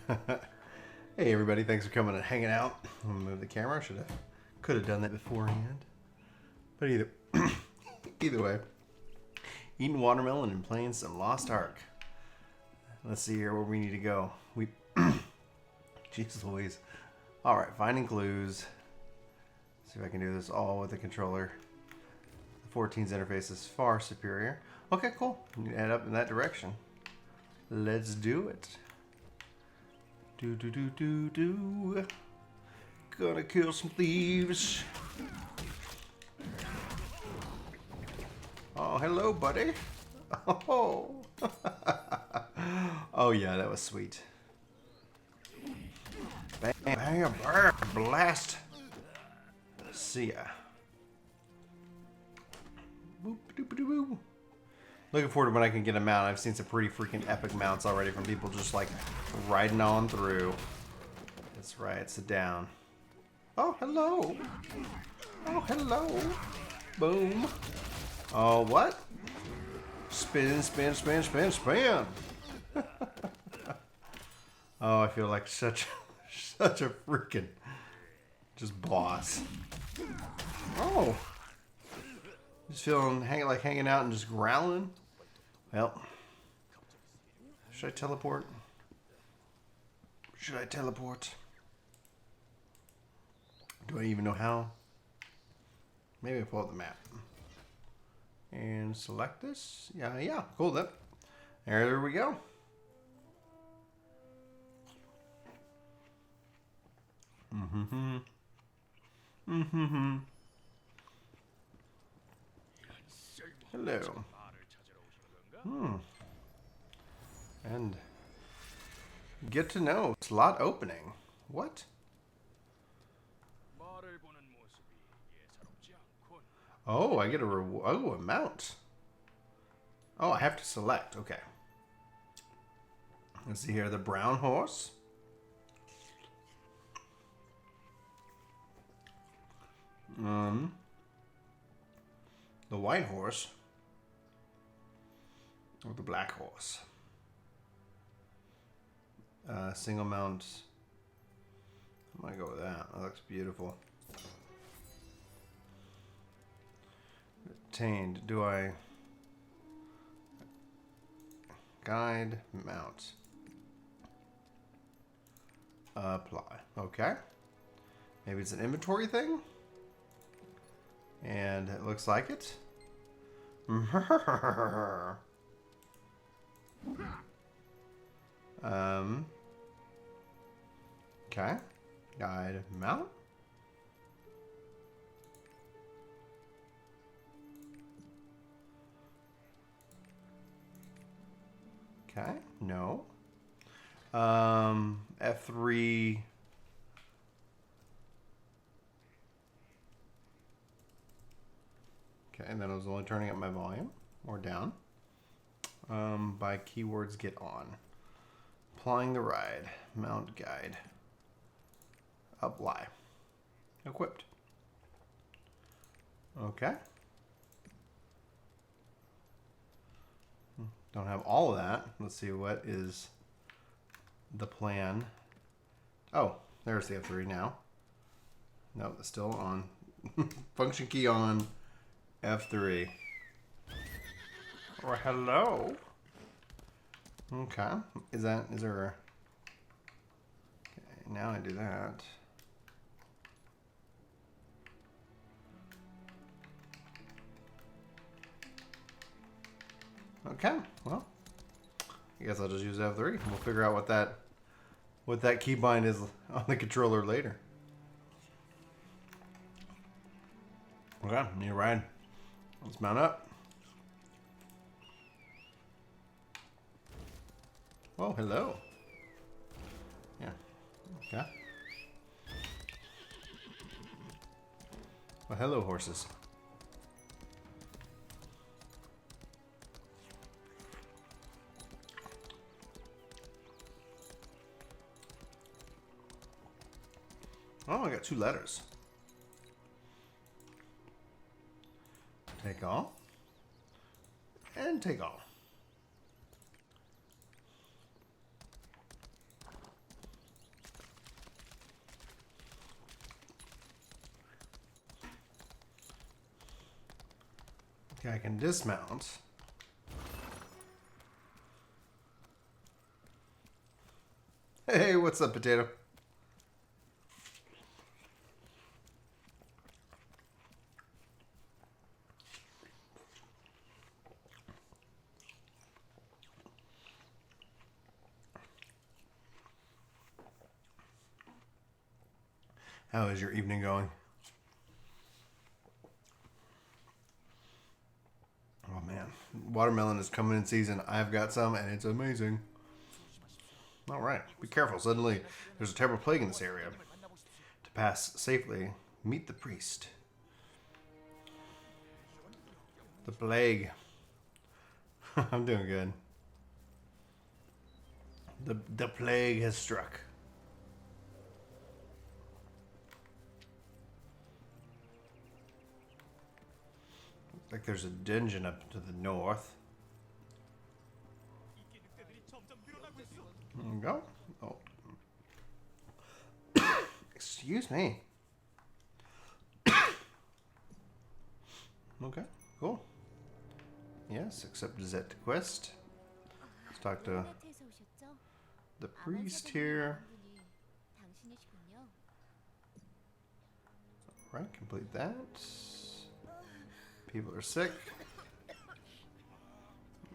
Hey everybody, thanks for coming and hanging out. I'm gonna move the camera. Could have done that beforehand. But either way, eating watermelon and playing some Lost Ark. Let's see here where we need to go. Jesus Louise. All right, finding clues. See if I can do this all with the controller. The 14's interface is far superior. Okay, cool. We need to head up in that direction. Let's do it. Do. Gonna kill some thieves. Oh, hello, buddy. Oh. Oh yeah, that was sweet. Bang, bang, bang, blast. See ya. Boop, doop, doop, doop. Looking forward to when I can get a mount. I've seen some pretty freaking epic mounts already from people just like riding on through. That's right, sit down. Oh, hello. Oh, hello. Boom. Oh, what? Spin, spin, spin, spin, spin. Oh, I feel like such a freaking just boss. Oh. Just feeling hanging out and just growling. Well, should I teleport? Should I teleport? Do I even know how? Maybe I pull up the map and select this. Yeah, cool. There we go. Hello. And get to know slot opening. What? Oh, I get a a mount. Oh, I have to select. Okay. Let's see here. The brown horse. The white horse. Or the black horse. Single mount. I'm gonna go with that. That looks beautiful. Obtained. Do I guide mount? Apply. Okay. Maybe it's an inventory thing. And it looks like it. Okay. Guide mount. Okay. No. F3. Okay, and then I was only turning up my volume or down. By keywords get on. Applying the ride. Mount guide. Apply. Equipped. Okay. Don't have all of that. Let's see what is the plan. Oh, there's the F3 now. Nope, it's still on. Function key on. F3. Oh, hello. Okay. Is there a... Okay, now I do that. Okay, well, I guess I'll just use F3. We'll figure out what that keybind is on the controller later. Okay, need a ride. Let's mount up. Oh, hello. Yeah. Okay. Well, hello, horses. Oh, I got 2 letters. Take all. And take all. Okay, I can dismount. Hey, what's up, potato? How is your evening going? Oh man, watermelon is coming in season. I've got some and it's amazing. All right, be careful. Suddenly, there's a terrible plague in this area. To pass safely, meet the priest. The plague. I'm doing good. The plague has struck. Looks like there's a dungeon up to the north. There we go. Oh. Excuse me. Okay, cool. Yes, accept Zet quest. Let's talk to the priest here. Alright, complete that. People are sick.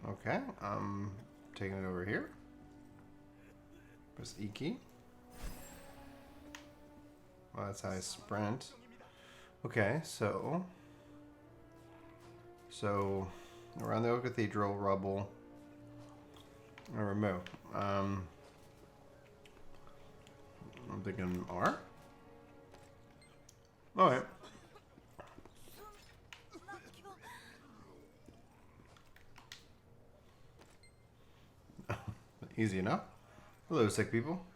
Okay, I'm taking it over here. Press E key. Well, that's how I sprint. Okay, so around the old cathedral rubble. I remove. I'm thinking R. All right. Easy enough. Hello, sick people.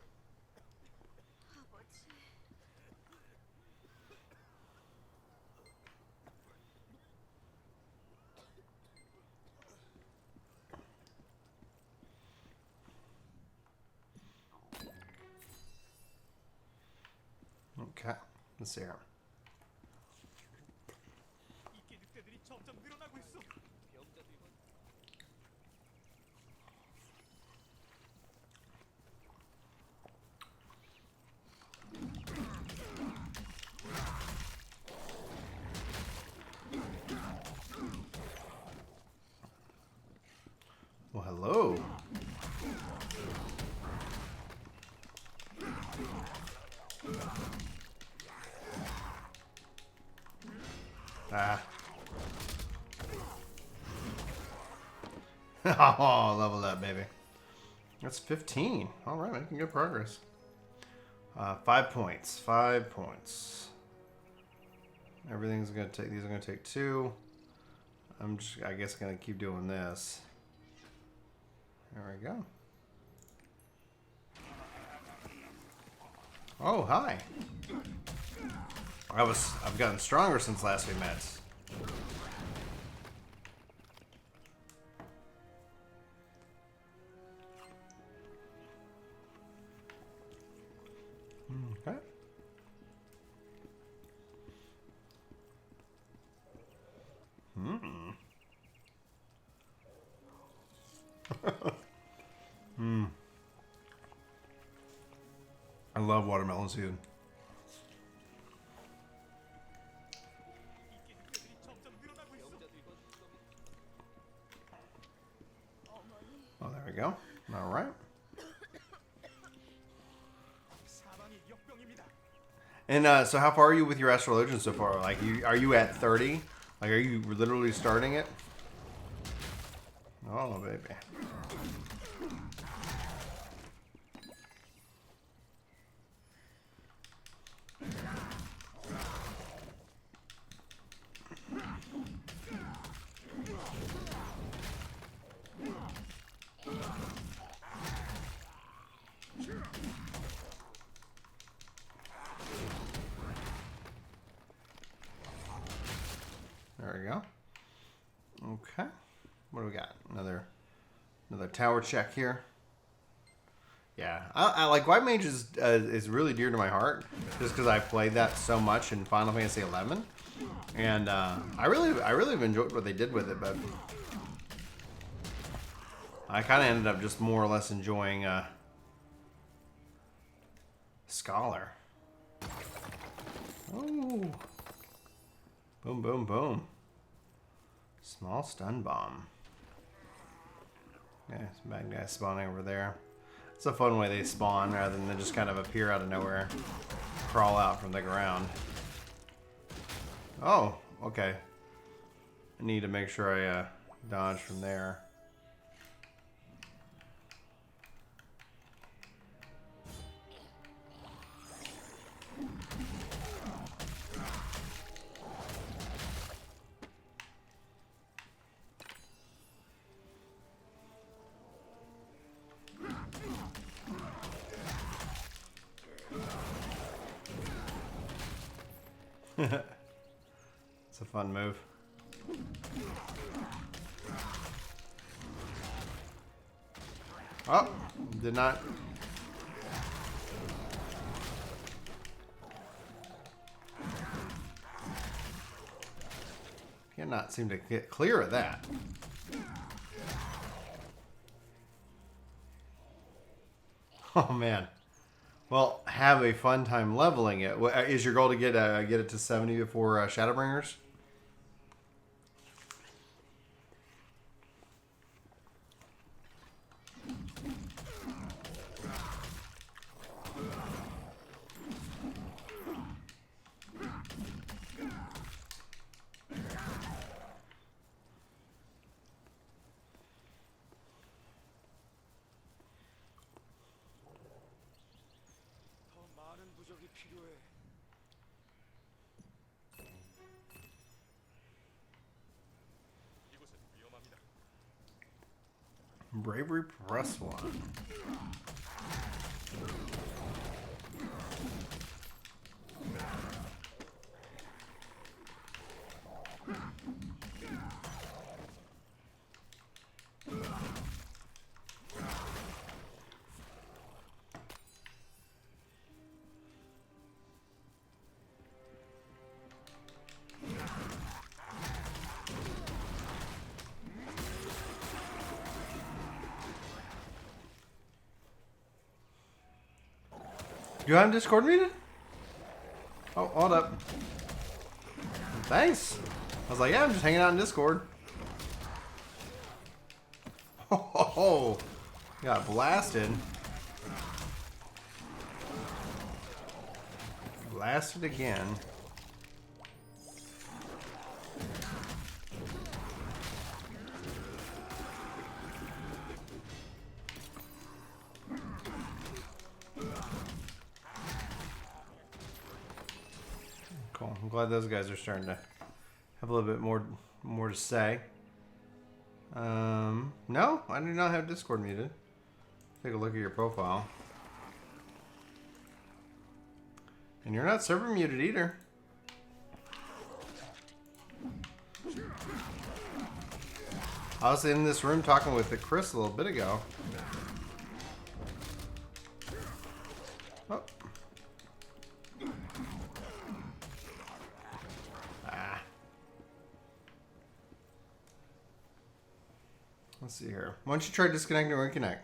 Okay, let's see here. Well, hello. Ah. Oh, level up, baby. That's 15. All right, making good progress. 5 points. 5 points. Everything's gonna take. These are gonna take 2. I'm just, I guess, gonna keep doing this. There we go. Oh, hi. I've gotten stronger since last we met. Okay. I love watermelon seed. Oh, there we go. All right. And so how far are you with your Astral Legends so far? Like, are you at 30? Like, are you literally starting it? Oh, baby. There we go. Okay. What do we got? Another tower check here. Yeah, I like White Mage is really dear to my heart, just because I played that so much in Final Fantasy XI. And I really have enjoyed what they did with it, but I kind of ended up just more or less enjoying Scholar. Oh, boom, boom, boom! Small stun bomb. Yeah, some bad guys spawning over there. It's a fun way they spawn rather than they just kind of appear out of nowhere, crawl out from the ground. Oh, okay. I need to make sure I dodge from there. It's a fun move. Oh, did not. Cannot seem to get clear of that. Oh man. Well, have a fun time leveling it. Is your goal to get it to 70 before Shadowbringers? Bravery plus 1. You have Discord muted? Oh, hold up. Thanks. I was like, yeah, I'm just hanging out in Discord. Oh, got blasted. Blasted again. Cool. I'm glad those guys are starting to have a little bit more to say. No, I do not have Discord muted. Take a look at your profile. And you're not server muted either. I was in this room talking with Chris a little bit ago. Oh. Let's see here. Why don't you try disconnecting or reconnect?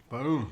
Boom.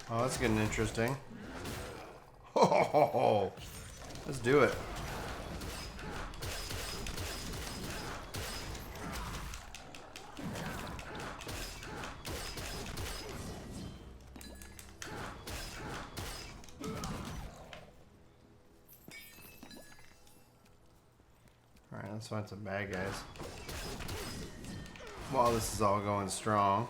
Oh, that's getting interesting. Oh, let's do it. Alright, let's find some bad guys. While this is all going strong.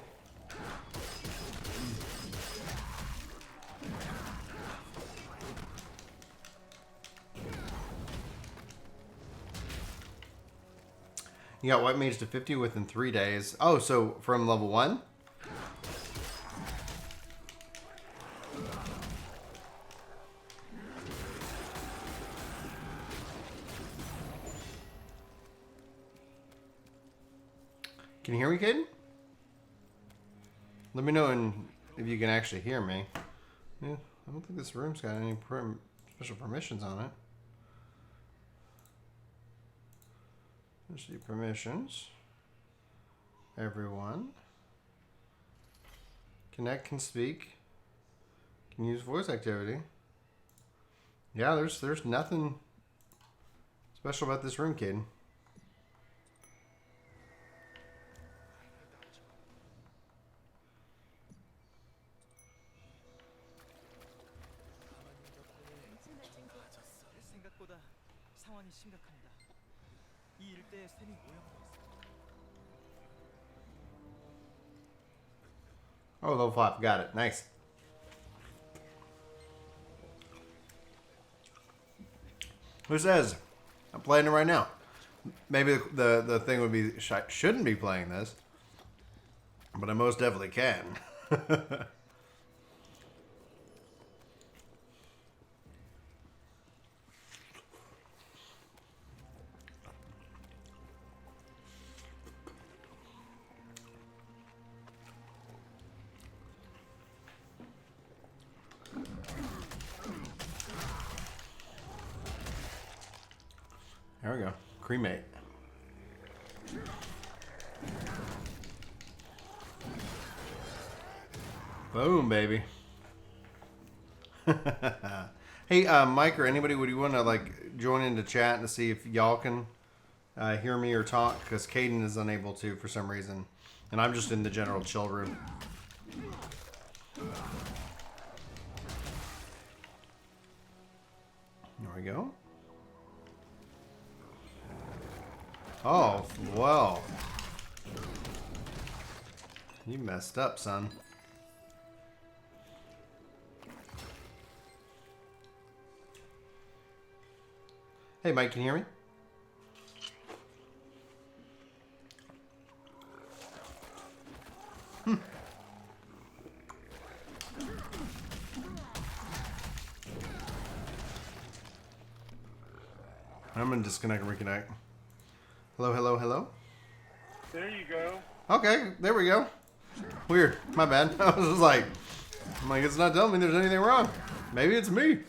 You got White Mage to 50 within 3 days. Oh, so from level 1? Can you hear me, Caden? Let me know if you can actually hear me. Yeah, I don't think this room's got any special permissions on it. Let's see, permissions. Everyone. Connect, can speak. Can use voice activity. Yeah, there's nothing special about this room, Caden. Oh, level 5. Got it. Nice. Who says? I'm playing it right now. Maybe the thing would be I shouldn't be playing this, but I most definitely can. There we go. Cremate. Boom, baby. Hey, Mike or anybody, would you want to like join into chat to see if y'all can hear me or talk? Because Caden is unable to for some reason, and I'm just in the general chill room. There we go. Oh, well. You messed up, son. Hey, Mike, can you hear me? I'm gonna disconnect and reconnect. Hello, hello, hello. There you go. Okay, there we go. Weird. My bad. I was just like, it's not telling me there's anything wrong. Maybe it's me.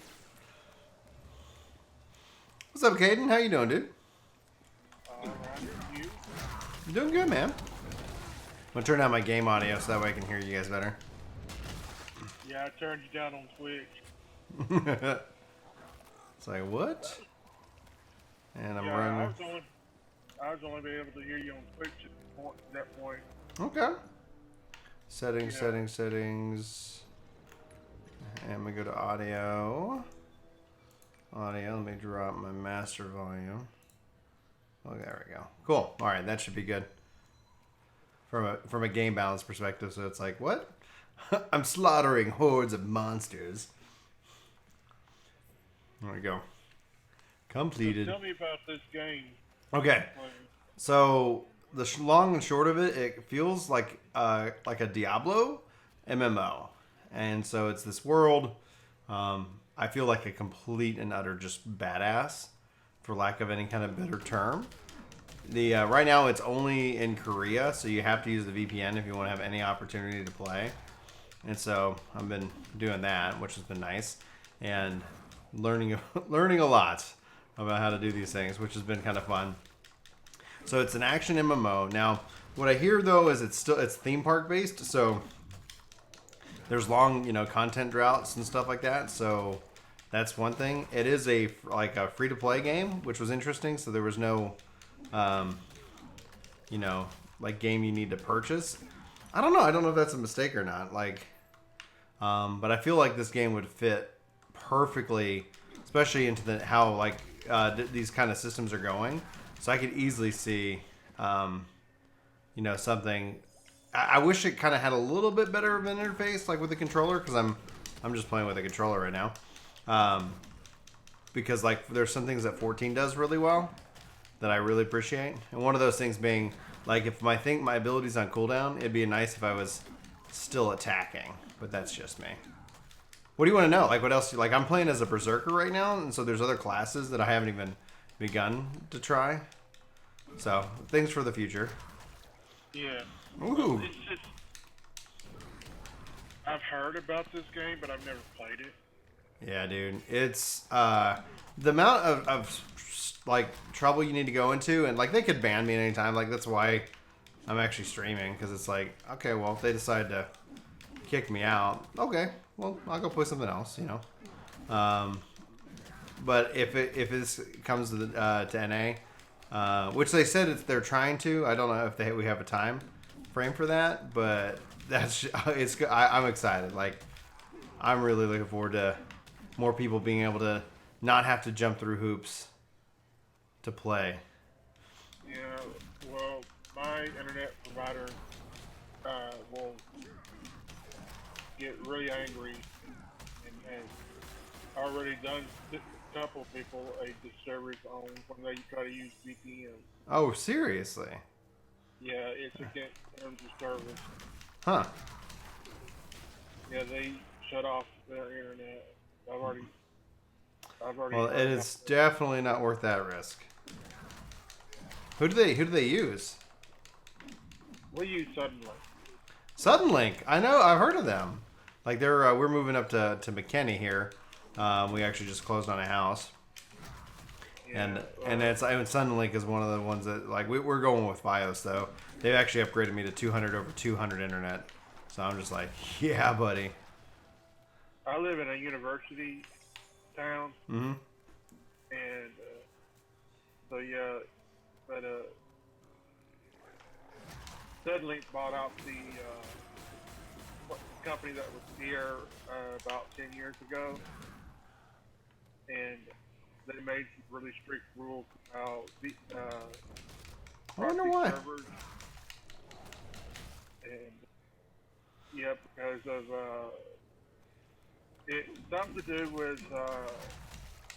What's up, Caden? How you doing, dude? You? I'm doing good, man. I'm gonna turn down my game audio so that way I can hear you guys better. Yeah, I turned you down on Twitch. It's like, what? And I'm yeah, running. I was only able to hear you on Twitch at that point. Okay. Settings, Yeah. settings. And we go to audio. Audio, let me drop my master volume. Oh, there we go. Cool. All right, that should be good. From a game balance perspective, so it's like, what? I'm slaughtering hordes of monsters. There we go. Completed. So tell me about this game. Okay. So the long and short of it, it feels like a Diablo MMO, and so it's this world. I feel like a complete and utter just badass, for lack of any kind of better term. The right now it's only in Korea, so you have to use the VPN if you want to have any opportunity to play. And so I've been doing that, which has been nice, and learning a lot about how to do these things, which has been kind of fun. So it's an action MMO. Now, what I hear though is it's theme park based. So there's long, content droughts and stuff like that. So that's one thing. It is a free to play game, which was interesting. So there was no, game you need to purchase. I don't know. I don't know if that's a mistake or not. But I feel like this game would fit perfectly, especially into how these kind of systems are going. So I could easily see, something. I wish it kind of had a little bit better of an interface, like with the controller, because I'm just playing with a controller right now. Because there's some things that 14 does really well that I really appreciate, and one of those things being if my ability's on cooldown, it'd be nice if I was still attacking, but that's just me. What do you want to know? What else? I'm playing as a berserker right now, and so there's other classes that I haven't even begun to try. So things for the future. Yeah. Ooh. It's just, I've heard about this game, but I've never played it. Yeah, dude. It's the amount of trouble you need to go into, and they could ban me at any time. That's why I'm actually streaming, because it's okay, well, if they decide to kick me out, okay, well, I'll go play something else, But if this comes to NA, which they said they're trying to, I don't know if we have a time frame for that, but I'm excited. I'm really looking forward to more people being able to not have to jump through hoops to play. Yeah, well, my internet provider will get really angry and has already done a couple people a disservice on when they try to use VPN. Oh, seriously? Yeah, it's against terms of service. Huh. Yeah, they shut off their internet. I've already. Well, it is definitely not worth that risk. Who do they use? We use Suddenlink. Suddenlink. I know. I've heard of them. We're moving up to McKinney here. We actually just closed on a house. Yeah, and Suddenlink is one of the ones that we're going with FiOS though. They've actually upgraded me to 200 over 200 internet. So I'm just yeah, buddy. I live in a university town. Mm-hmm. And so yeah, but Suddenlink bought out the company that was here about 10 years ago, and they made some really strict rules about the I wonder why. servers. And yeah, because of it's something to do with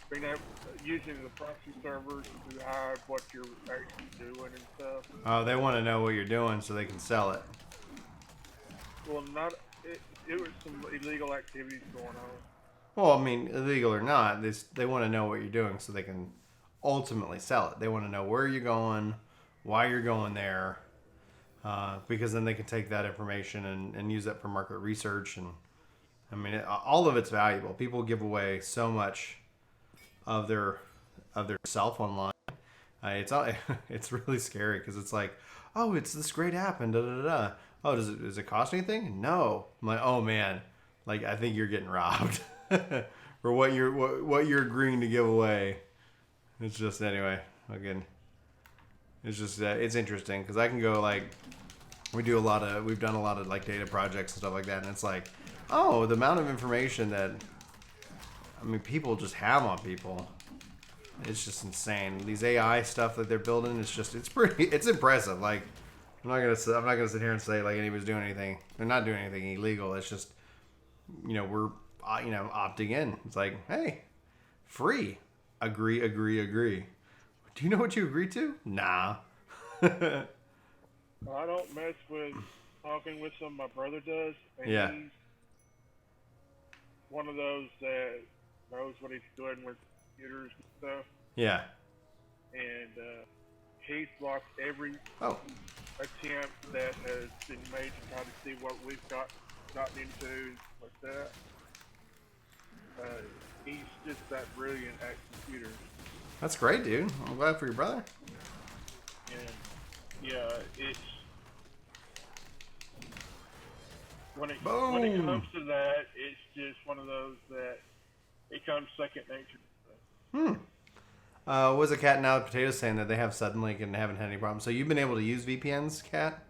being able, using the proxy servers to hide what you're actually doing and stuff. Oh, they want to know what you're doing so they can sell it. Well, it was some illegal activities going on. Well, I mean, illegal or not, they want to know what you're doing so they can ultimately sell it. They want to know where you're going, why you're going there, because then they can take that information and use that for market research. And I mean, all of it's valuable. People give away so much of their self online. It's really scary because it's oh, it's this great app and da da da. Oh, does it cost anything? No. I'm oh man, I think you're getting robbed for what you're agreeing to give away. It's just anyway. Again, it's just it's interesting because I can go we've done a lot of data projects and stuff like that, and it's oh, the amount of information that people just have on people. It's just insane. These AI stuff that they're building, it's impressive. I'm not gonna sit here and say anybody's doing anything. They're not doing anything illegal. It's just, we're opting in. It's hey, free. Agree. Do you know what you agreed to? Nah. I don't mess with talking with some. My brother does, and yeah. He's one of those that knows what he's doing with computers and stuff. Yeah. And he's blocked every attempt that has been made to try to see what we've gotten into like that. He's just that brilliant at computers. That's great, dude. I'm glad for your brother. And yeah, it's when it comes to that, it's just one of those that it comes second nature. Was a Cat and Now Potatoes saying that they have Suddenlink and haven't had any problems. So you've been able to use VPNs, Cat?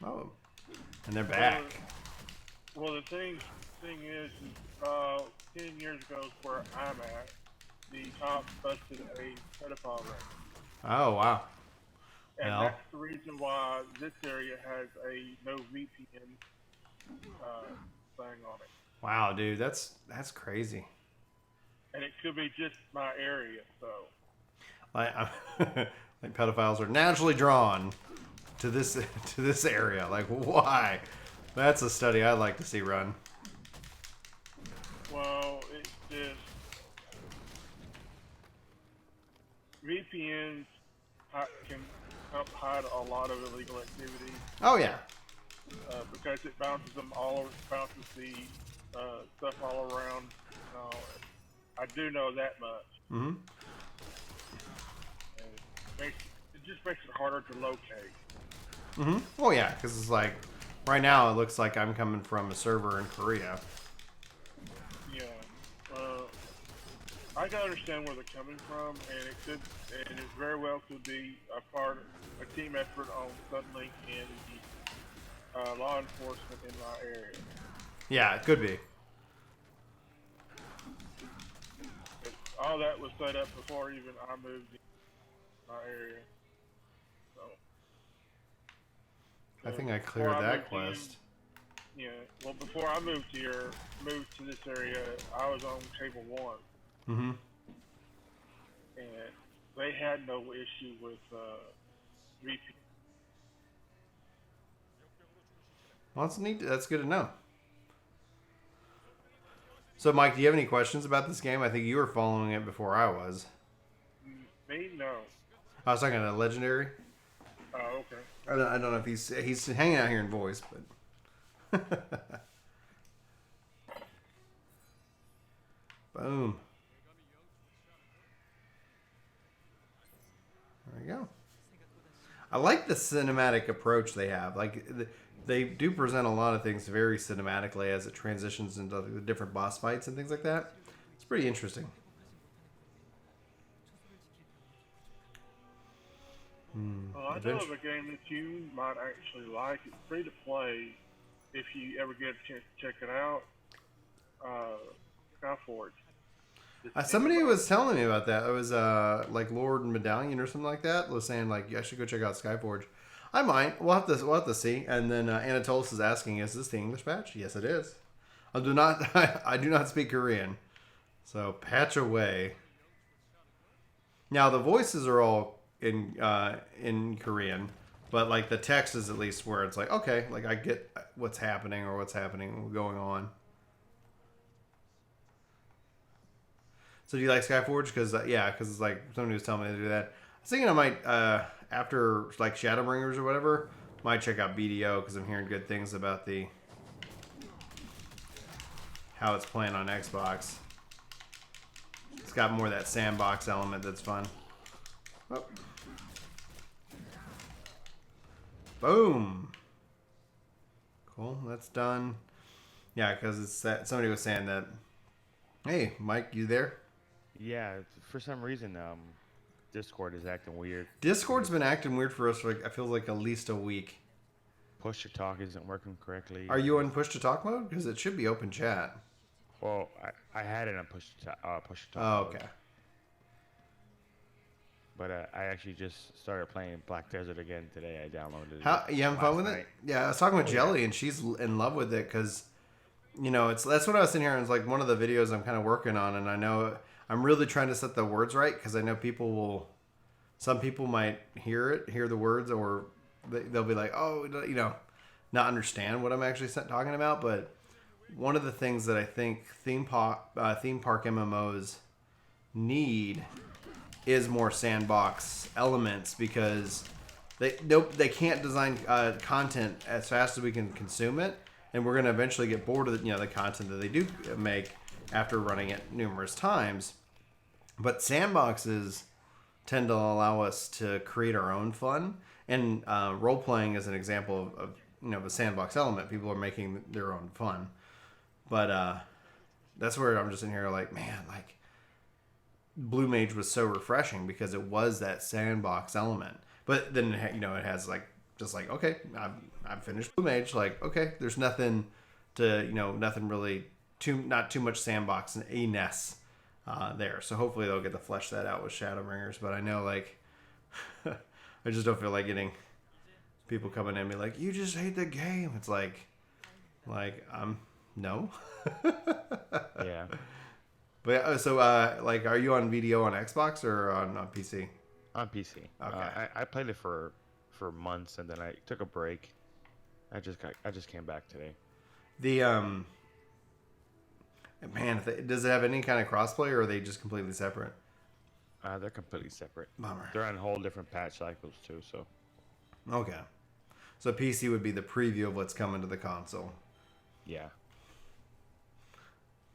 Oh, and they're back. Well, the thing is, 10 years ago, where I'm at, the cops busted a pedophile ring. Oh, wow. And Well, that's the reason why this area has a no VPN thing on it. wow, dude, that's crazy. And it could be just my area, so. Like pedophiles are naturally drawn to this area. Like, why? That's a study I'd like to see run. Well, it's just VPNs can help hide a lot of illegal activity. Oh yeah. Because it bounces the stuff all around. I do know that much. Mm-hmm. It just makes it harder to locate. Mm-hmm. Oh yeah, because it's like right now it looks like I'm coming from a server in Korea. Yeah. I can understand where they're coming from, and it very well could be a team effort on Suddenlink and the law enforcement in my area. Yeah, it could be. But all that was set up before even I moved in my area. So I think I cleared that quest. Well, before I moved to this area, I was on Cable 1. Mm-hmm. And they had no issue with VPN. Well, that's neat. That's good to know. So, Mike, do you have any questions about this game? I think you were following it before I was. Me, no. I was talking to Legendary. Oh, okay. I don't know if he's hanging out here in voice, but. Boom. There we go. I like the cinematic approach they have. Like they do present a lot of things very cinematically as it transitions into the different boss fights and things like that. It's pretty interesting. Well, I know of a game that you might actually like. It's free to play if you ever get a chance to check it out. Skyforge. Somebody was telling me about that. It was like Lord Medallion or something like that. Was saying like I should go check out Skyforge. I might. We'll have to see. And then Anatolis is asking, "Is this the English patch?" Yes, it is. I do not speak Korean, so patch away. Now the voices are all in Korean, but like the text is at least where it's like okay, like I get what's happening going on. So do you like Skyforge? Because it's like somebody was telling me to do that. I was thinking I might after like Shadowbringers or whatever, might check out BDO because I'm hearing good things about how it's playing on Xbox. It's got more of that sandbox element that's fun. Oh. Boom. Cool, that's done. Yeah, because it's that somebody was saying that. Hey, Mike, you there? Yeah, for some reason, Discord is acting weird. Discord's been acting weird for us for I feel like at least a week. Push to talk isn't working correctly. Are you on push to talk mode? Because it should be open chat. Well, I had it on push to talk. Oh, okay. Mode. But I actually just started playing Black Desert again today. I downloaded it. You having fun with night. it? Yeah, I was talking with Jelly, and she's in love with it because, that's what I was sitting here and it's like one of the videos I'm kind of working on, and I know I'm really trying to set the words right because I know some people might hear the words, or they'll be like, oh, not understand what I'm actually talking about. But one of the things that I think theme park MMOs need is more sandbox elements because they can't design content as fast as we can consume it, and we're going to eventually get bored of the content that they do make after running it numerous times. But sandboxes tend to allow us to create our own fun And role playing is an example of a sandbox element. People are making their own fun, but that's where I'm just in here like, man, like Blue Mage was so refreshing because it was that sandbox element. But then it has like just like, okay, I've finished Blue Mage. Like, okay, there's nothing to nothing really not too much sandbox and a-ness there. So hopefully they'll get to flesh that out with Shadowbringers. But I know like I just don't feel like getting people coming at me like, you just hate the game. It's like no. Yeah. But so like, are you on VDO on Xbox or on PC? On PC. Okay. I played it for months and then I took a break. I just came back today. The man, does it have any kind of crossplay or are they just completely separate? They're completely separate. Bummer. They're on whole different patch cycles too. So. Okay. So PC would be the preview of what's coming to the console. Yeah.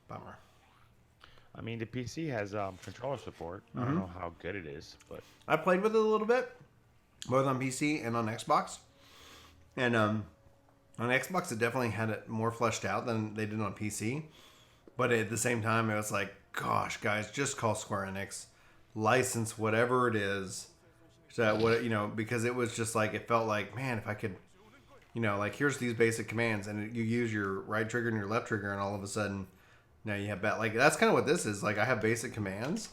Bummer. I mean, the PC has controller support. I don't know how good it is, but I played with it a little bit, both on PC and on Xbox. And on Xbox, it definitely had it more fleshed out than they did on PC. But at the same time, it was like, gosh, guys, just call Square Enix, license whatever it is. So because it was just like, it felt like, man, if I could, like, here's these basic commands, and you use your right trigger and your left trigger, and all of a sudden, now you have like, that's kind of what this is. Like, I have basic commands,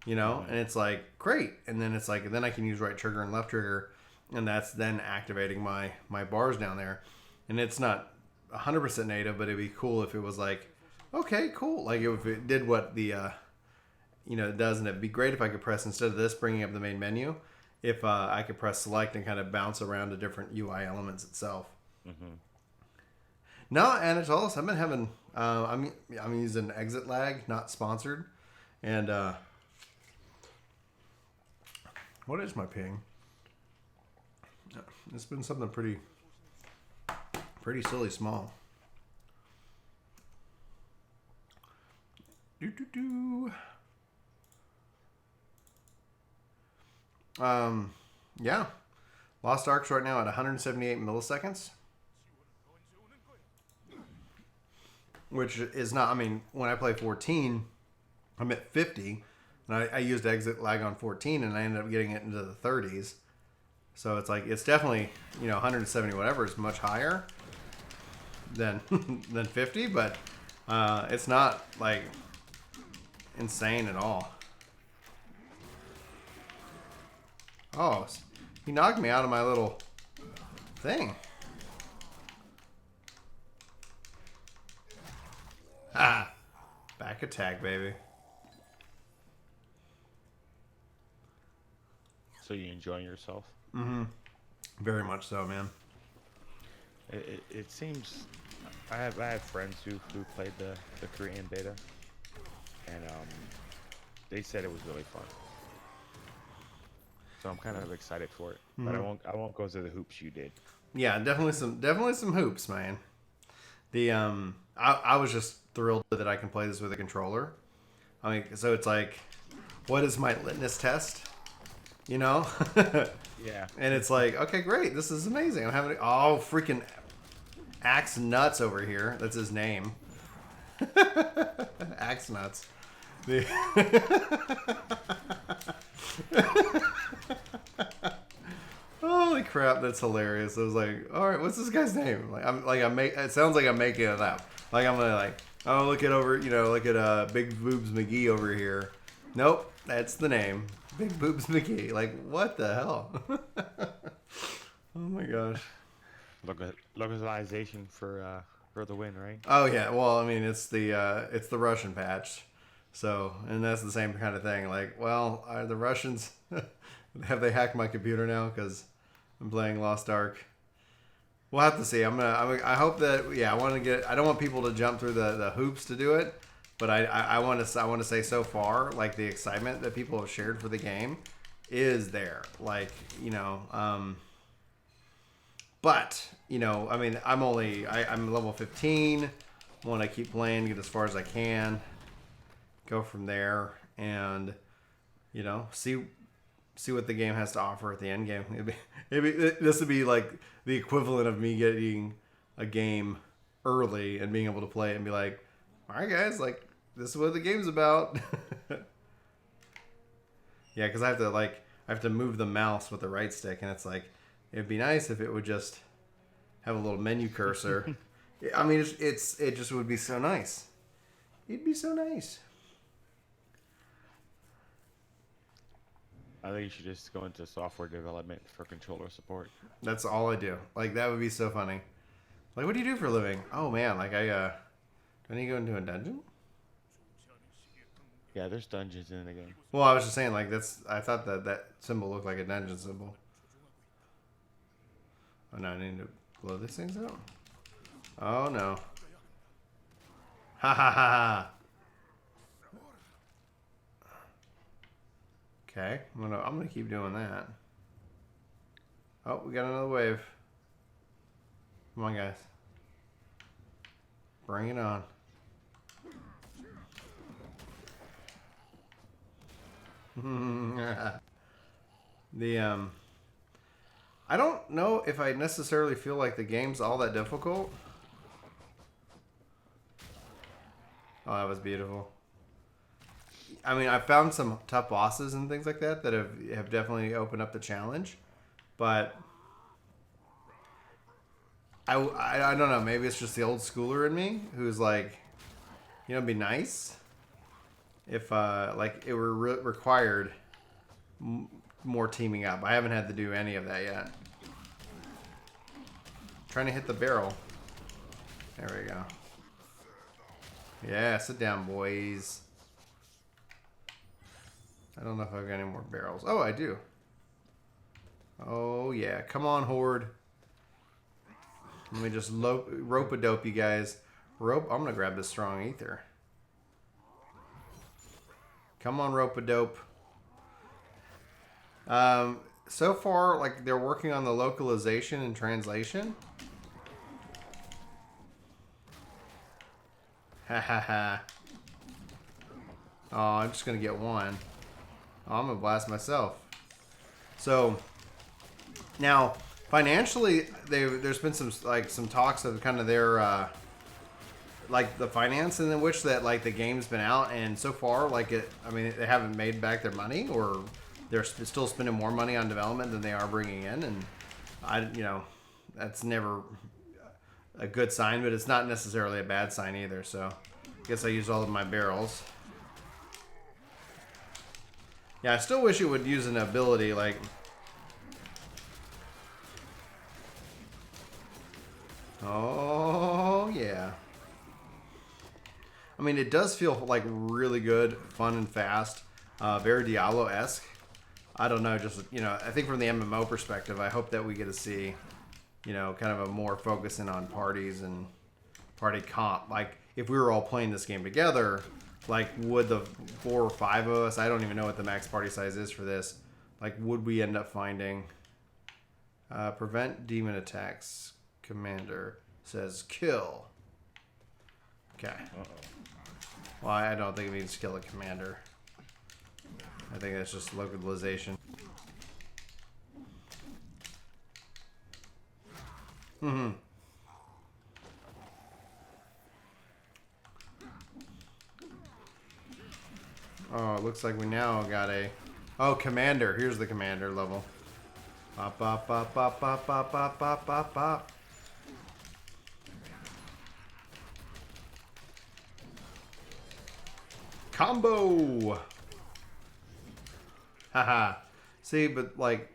and it's like, great. And then it's like, then I can use right trigger and left trigger, and that's then activating my bars down there. And it's not 100% native, but it'd be cool if it was like, okay, cool. Like, if it did what the, it does, and it'd be great if I could press, instead of this bringing up the main menu, if I could press select and kind of bounce around to different UI elements itself. Mm-hmm. No, Anatolis, I've been having, I'm using Exit Lag, not sponsored. And, what is my ping? It's been something pretty silly small. Yeah. Lost Ark's right now at 178 milliseconds. Which is not, I mean, when I play 14, I'm at 50. And I used Exit Lag on 14, and I ended up getting it into the 30s. So it's like, it's definitely, 170 whatever is much higher than 50, but it's not, like, insane at all. Oh, he knocked me out of my little thing. Ah, back attack, baby. So you enjoying yourself? Mm-hmm. Very much so, man. It seems I have friends who played the Korean beta, and they said it was really fun. So I'm kind of excited for it, but I won't go through the hoops you did. Yeah, definitely some hoops, man. The I was just thrilled that I can play this with a controller. I mean, so it's like, what is my litmus test? Yeah. And it's like, okay, great, this is amazing. I'm having freaking Axe Nuts over here. That's his name. Axe Nuts. Holy crap, that's hilarious. I was like, all right, what's this guy's name? It sounds like I'm making it up. Like, I'm gonna like, oh, look at Big Boobs McGee over here. Nope, that's the name. Big Boobs McGee. Like, what the hell? Oh my gosh. Localization for the win, right? Oh yeah, well, I mean, it's the Russian patch. So, and that's the same kind of thing. Like, well, are the Russians, have they hacked my computer now? Because I'm playing Lost Ark. We'll have to see. I hope that, I don't want people to jump through the hoops to do it. But I want to say so far, like, the excitement that people have shared for the game is there. Like, but, I mean, I'm level 15. I want to keep playing, get as far as I can. Go from there and, see see what the game has to offer at the end game. This would be like the equivalent of me getting a game early and being able to play it and be like, all right, guys, like, this is what the game's about. Yeah, because I have to move the mouse with the right stick, and it's like, it'd be nice if it would just have a little menu cursor. I mean, it just would be so nice. It'd be so nice. I think you should just go into software development for controller support. That's all I do. Like, that would be so funny. Like, what do you do for a living? Oh man, like do I need to go into a dungeon? Yeah, there's dungeons in the game. Well, I was just saying, like, I thought that symbol looked like a dungeon symbol. Oh no, I need to blow these things out. Oh no. Ha ha ha ha. Okay, I'm gonna keep doing that. Oh, we got another wave. Come on, guys. Bring it on. I don't know if I necessarily feel like the game's all that difficult. Oh, that was beautiful. I mean, I found some tough bosses and things like that have definitely opened up the challenge, but I don't know. Maybe it's just the old schooler in me who's like, you know, it'd be nice if like it were required more teaming up. I haven't had to do any of that yet. Trying to hit the barrel. There we go. Yeah, sit down, boys. I don't know if I've got any more barrels. Oh, I do. Oh, yeah. Come on, Horde. Let me just rope-a-dope you guys. I'm going to grab this strong ether. Come on, rope-a-dope. So far, like, they're working on the localization and translation. Ha ha ha. Oh, I'm just going to get one. Oh, I'm going to blast myself. So, now, financially, there's been some talks of kind of their, like, the finance in which that, like, the game's been out, and so far, like, I mean, they haven't made back their money, or they're still spending more money on development than they are bringing in, and you know, that's never a good sign, but it's not necessarily a bad sign either. So, I guess I used all of my barrels. Yeah, I still wish it would use an ability like. Oh yeah. I mean, it does feel like really good, fun, and fast. Very Diablo-esque. I don't know, just, you know, I think from the MMO perspective, I hope that we get to see, you know, kind of a more focusing on parties and party comp. Like, if we were all playing this game together, like, would the 4 or 5 of us, I don't even know what the max party size is for this, like, would we end up finding, prevent demon attacks, commander says kill. Okay. Well, I don't think it means kill a commander. I think that's just localization. Mm-hmm. Oh, it looks like we now got a... Oh, commander. Here's the commander level. Bop, bop, bop, bop, bop, bop, bop, bop, bop, bop. Combo! Haha. See, but, like,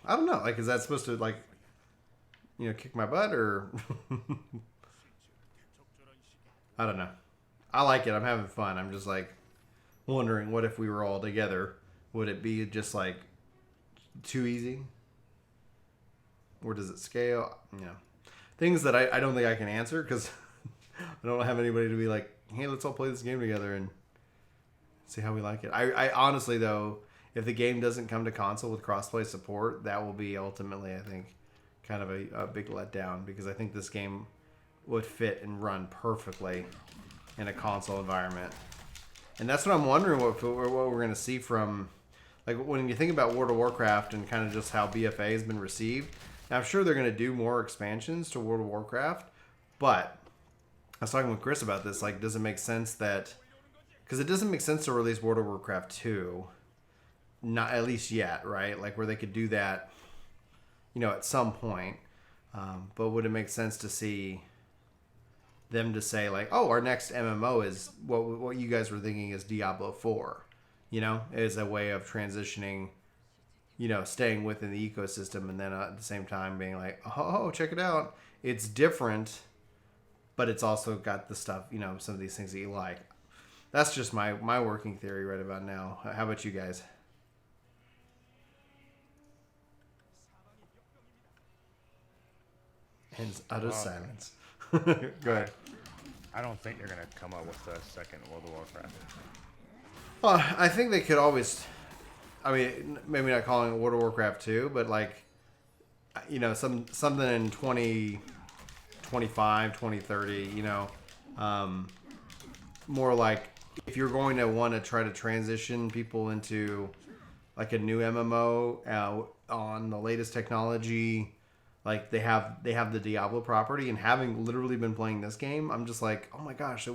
I don't know. Like, is that supposed to, like, you know, kick my butt, or... I don't know. I like it. I'm having fun. I'm just, like, wondering, what if we were all together? Would it be just, like, too easy? Or does it scale? You know, things that I don't think I can answer, because I don't have anybody to be like, hey, let's all play this game together and see how we like it. I honestly, though, if the game doesn't come to console with crossplay support, that will be ultimately, I think, kind of a big letdown, because I think this game would fit and run perfectly in a console environment. And that's what I'm wondering, what we're going to see from, like when you think about World of Warcraft and kind of just how BFA has been received, now, I'm sure they're going to do more expansions to World of Warcraft, but I was talking with Chris about this. Like, does it make sense that, because it doesn't make sense to release World of Warcraft 2, not at least yet, right? Like where they could do that, at some point. But would it make sense to see them to say like, oh, our next MMO is what you guys were thinking is Diablo 4, is a way of transitioning, staying within the ecosystem, and then at the same time being like, oh, check it out. It's different, but it's also got the stuff, some of these things that you like. That's just my working theory right about now. How about you guys? And utter silence. Go ahead. I don't think they're gonna come up with a second World of Warcraft. Well, I think they could always. I mean, maybe not calling it World of Warcraft 2, but like, something in 2025, 2030. More like if you're going to want to try to transition people into like a new MMO on the latest technology. Like they have the Diablo property, and having literally been playing this game, I'm just like, oh my gosh,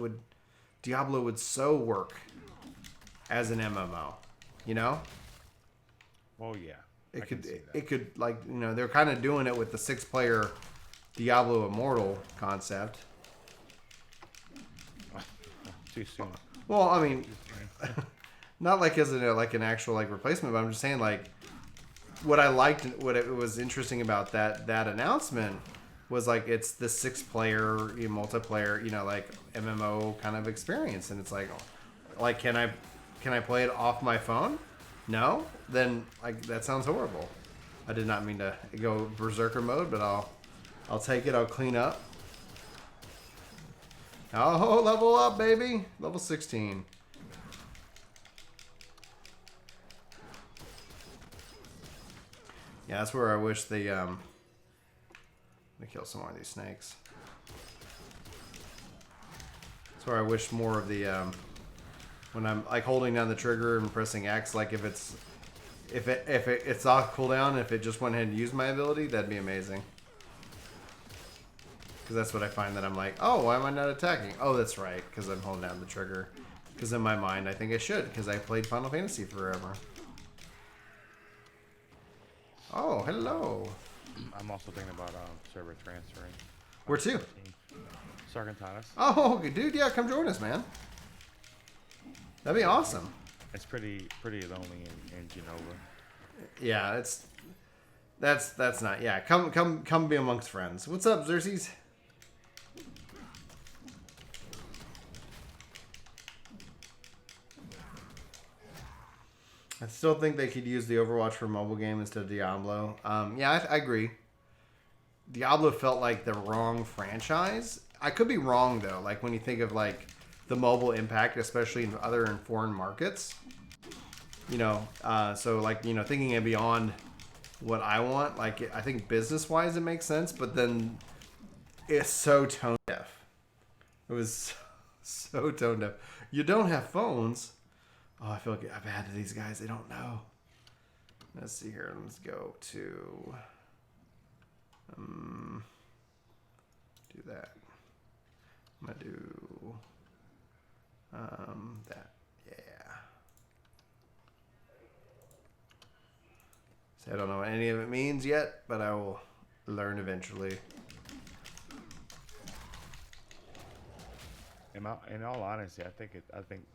Diablo would so work as an MMO, Oh yeah, it could like they're kind of doing it with the 6-player Diablo Immortal concept. Too soon. Well, I mean, not like as an actual like replacement, but I'm just saying like. What I liked, what it was interesting about that announcement was like it's the 6-player multiplayer, like MMO kind of experience, and it's like can I play it off my phone? No, then like that sounds horrible. I did not mean to go berserker mode, but I'll take it. I'll clean up. Oh, level up, baby, level 16. Yeah, that's where I wish they let me kill some more of these snakes. That's where I wish more of the when I'm like holding down the trigger and pressing X, like if it's off cooldown, if it just went ahead and used my ability, that'd be amazing. Because that's what I find that I'm like, oh, why am I not attacking? Oh, that's right, because I'm holding down the trigger. Because in my mind, I think I should, because I played Final Fantasy forever. Oh, hello. I'm also thinking about server transferring. Where to? Sargentanis. Oh, dude, yeah, come join us, man. That'd be awesome. It's pretty lonely in Genova. Yeah, that's not. Yeah, come be amongst friends. What's up, Xerxes? I still think they could use the Overwatch for mobile game instead of Diablo. Yeah, I agree. Diablo felt like the wrong franchise. I could be wrong though. Like when you think of like the mobile impact, especially in foreign markets. So like thinking of beyond what I want. Like I think business wise it makes sense, but then it's so tone deaf. It was so tone deaf. You don't have phones. Oh, I feel like I'm bad to these guys. They don't know. Let's see here. Let's go to do that. I'm gonna do that. Yeah. So I don't know what any of it means yet, but I will learn eventually. In all honesty, I think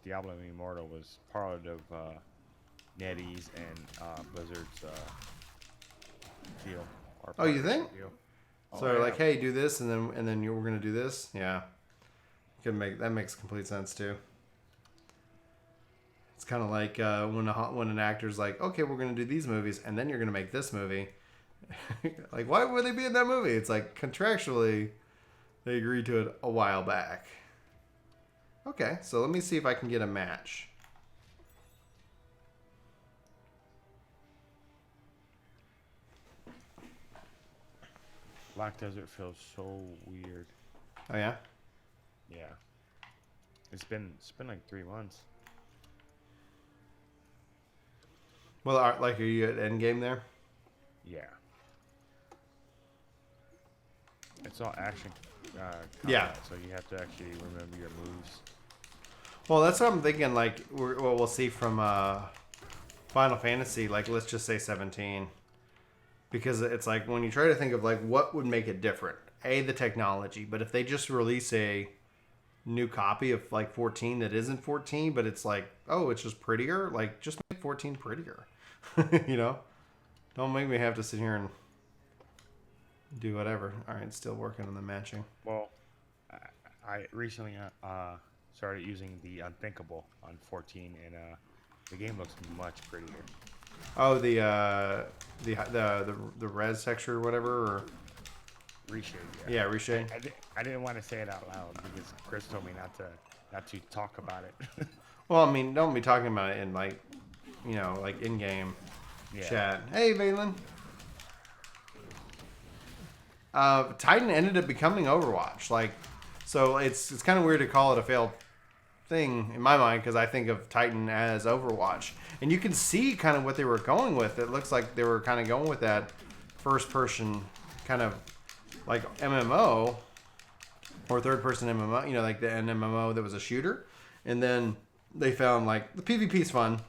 Diablo Immortal was part of NetEase and Blizzard's deal. Oh, you think? Deal. So they're like, hey, do this, and then we're gonna do this. Yeah, that makes complete sense too. It's kind of like when an actor's like, okay, we're gonna do these movies, and then you're gonna make this movie. Like, why would they be in that movie? It's like contractually, they agreed to it a while back. Okay, so let me see if I can get a match. Black Desert feels so weird. Oh yeah? Yeah. It's been like 3 months. Well, like, are you at end game there? Yeah. It's all action combat, Yeah. so you have to actually remember your moves. Well, that's what I'm thinking. Like, what we'll see from Final Fantasy, like, let's just say 17. Because it's like, when you try to think of, like, what would make it different? A, the technology. But if they just release a new copy of, like, 14 that isn't 14, but it's like, oh, it's just prettier, like, just make 14 prettier. You know? Don't make me have to sit here and do whatever. All right, still working on the matching. Well, I recently started using the Unthinkable on 14, and the game looks much prettier. Oh, the res texture or whatever, or Reshade, yeah, reshade. I didn't want to say it out loud because Chris told me not to talk about it. Well, I mean, don't be talking about it in, like, you know, like in-game chat. Hey, Valen. Titan ended up becoming Overwatch. Like, so it's kind of weird to call it a failed thing in my mind, because I think of Titan as Overwatch, and you can see kind of what they were going with. It looks like they were kind of going with that first-person kind of like MMO or third-person MMO. You know, like an MMO that was a shooter, and then they found like the PvP's fun.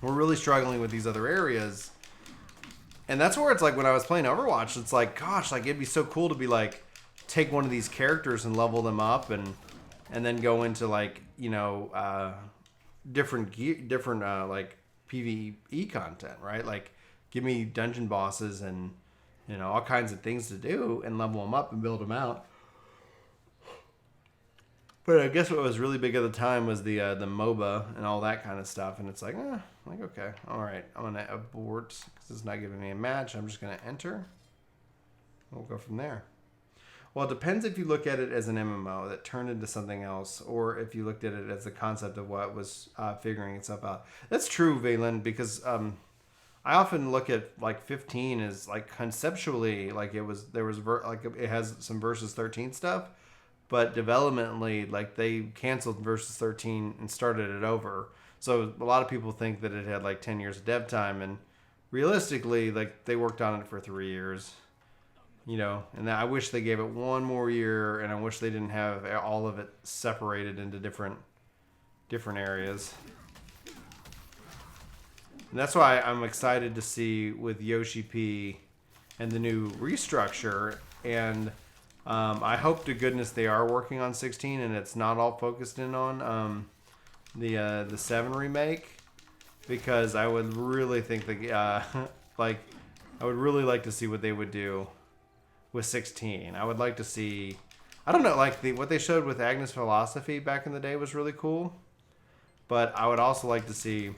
We're really struggling with these other areas. And that's where it's like when I was playing Overwatch, it's like, gosh, like it'd be so cool to be like, take one of these characters and level them up and then go into like, you know, different like PvE content, right? Like give me dungeon bosses and, you know, all kinds of things to do and level them up and build them out. But I guess what was really big at the time was the MOBA and all that kind of stuff. And it's like, okay, all right. I'm going to abort because it's not giving me a match. I'm just going to enter. We'll go from there. Well, it depends if you look at it as an MMO that turned into something else, or if you looked at it as the concept of what was figuring itself out. That's true, Valen, because I often look at like 15 as like conceptually like it has some versus 13 stuff. But developmentally, like they canceled versus 13 and started it over. So a lot of people think that it had like 10 years of dev time, and realistically, like they worked on it for 3 years, you know. And I wish they gave it one more year, and I wish they didn't have all of it separated into different areas. And that's why I'm excited to see with Yoshi P and the new restructure and. I hope to goodness they are working on 16 and it's not all focused in on the 7 remake, because I would really think that like I would really like to see what they would do with 16. I would like to see, I don't know, like what they showed with Agnes Philosophy back in the day was really cool, but I would also like to see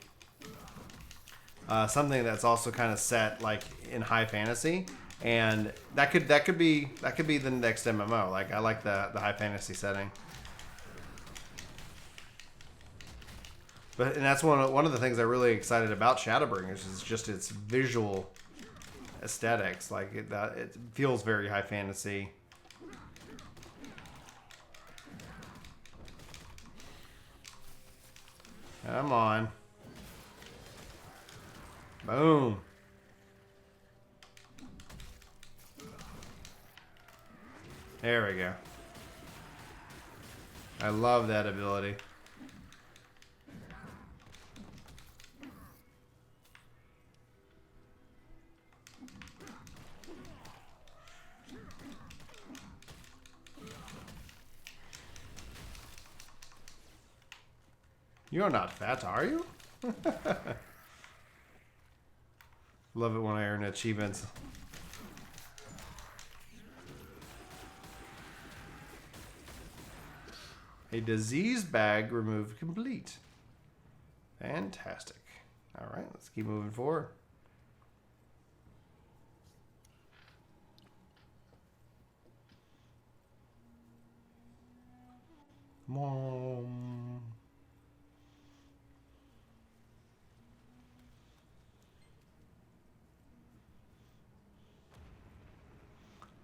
something that's also kind of set like in high fantasy. And that could be the next MMO. Like I like the high fantasy setting. And that's one of the things I'm really excited about Shadowbringers is just its visual aesthetics. Like it feels very high fantasy. Come on. Boom. There we go. I love that ability. You're not fat, are you? Love it when I earn achievements. A disease bag removed complete. Fantastic. All right, let's keep moving forward. Mom.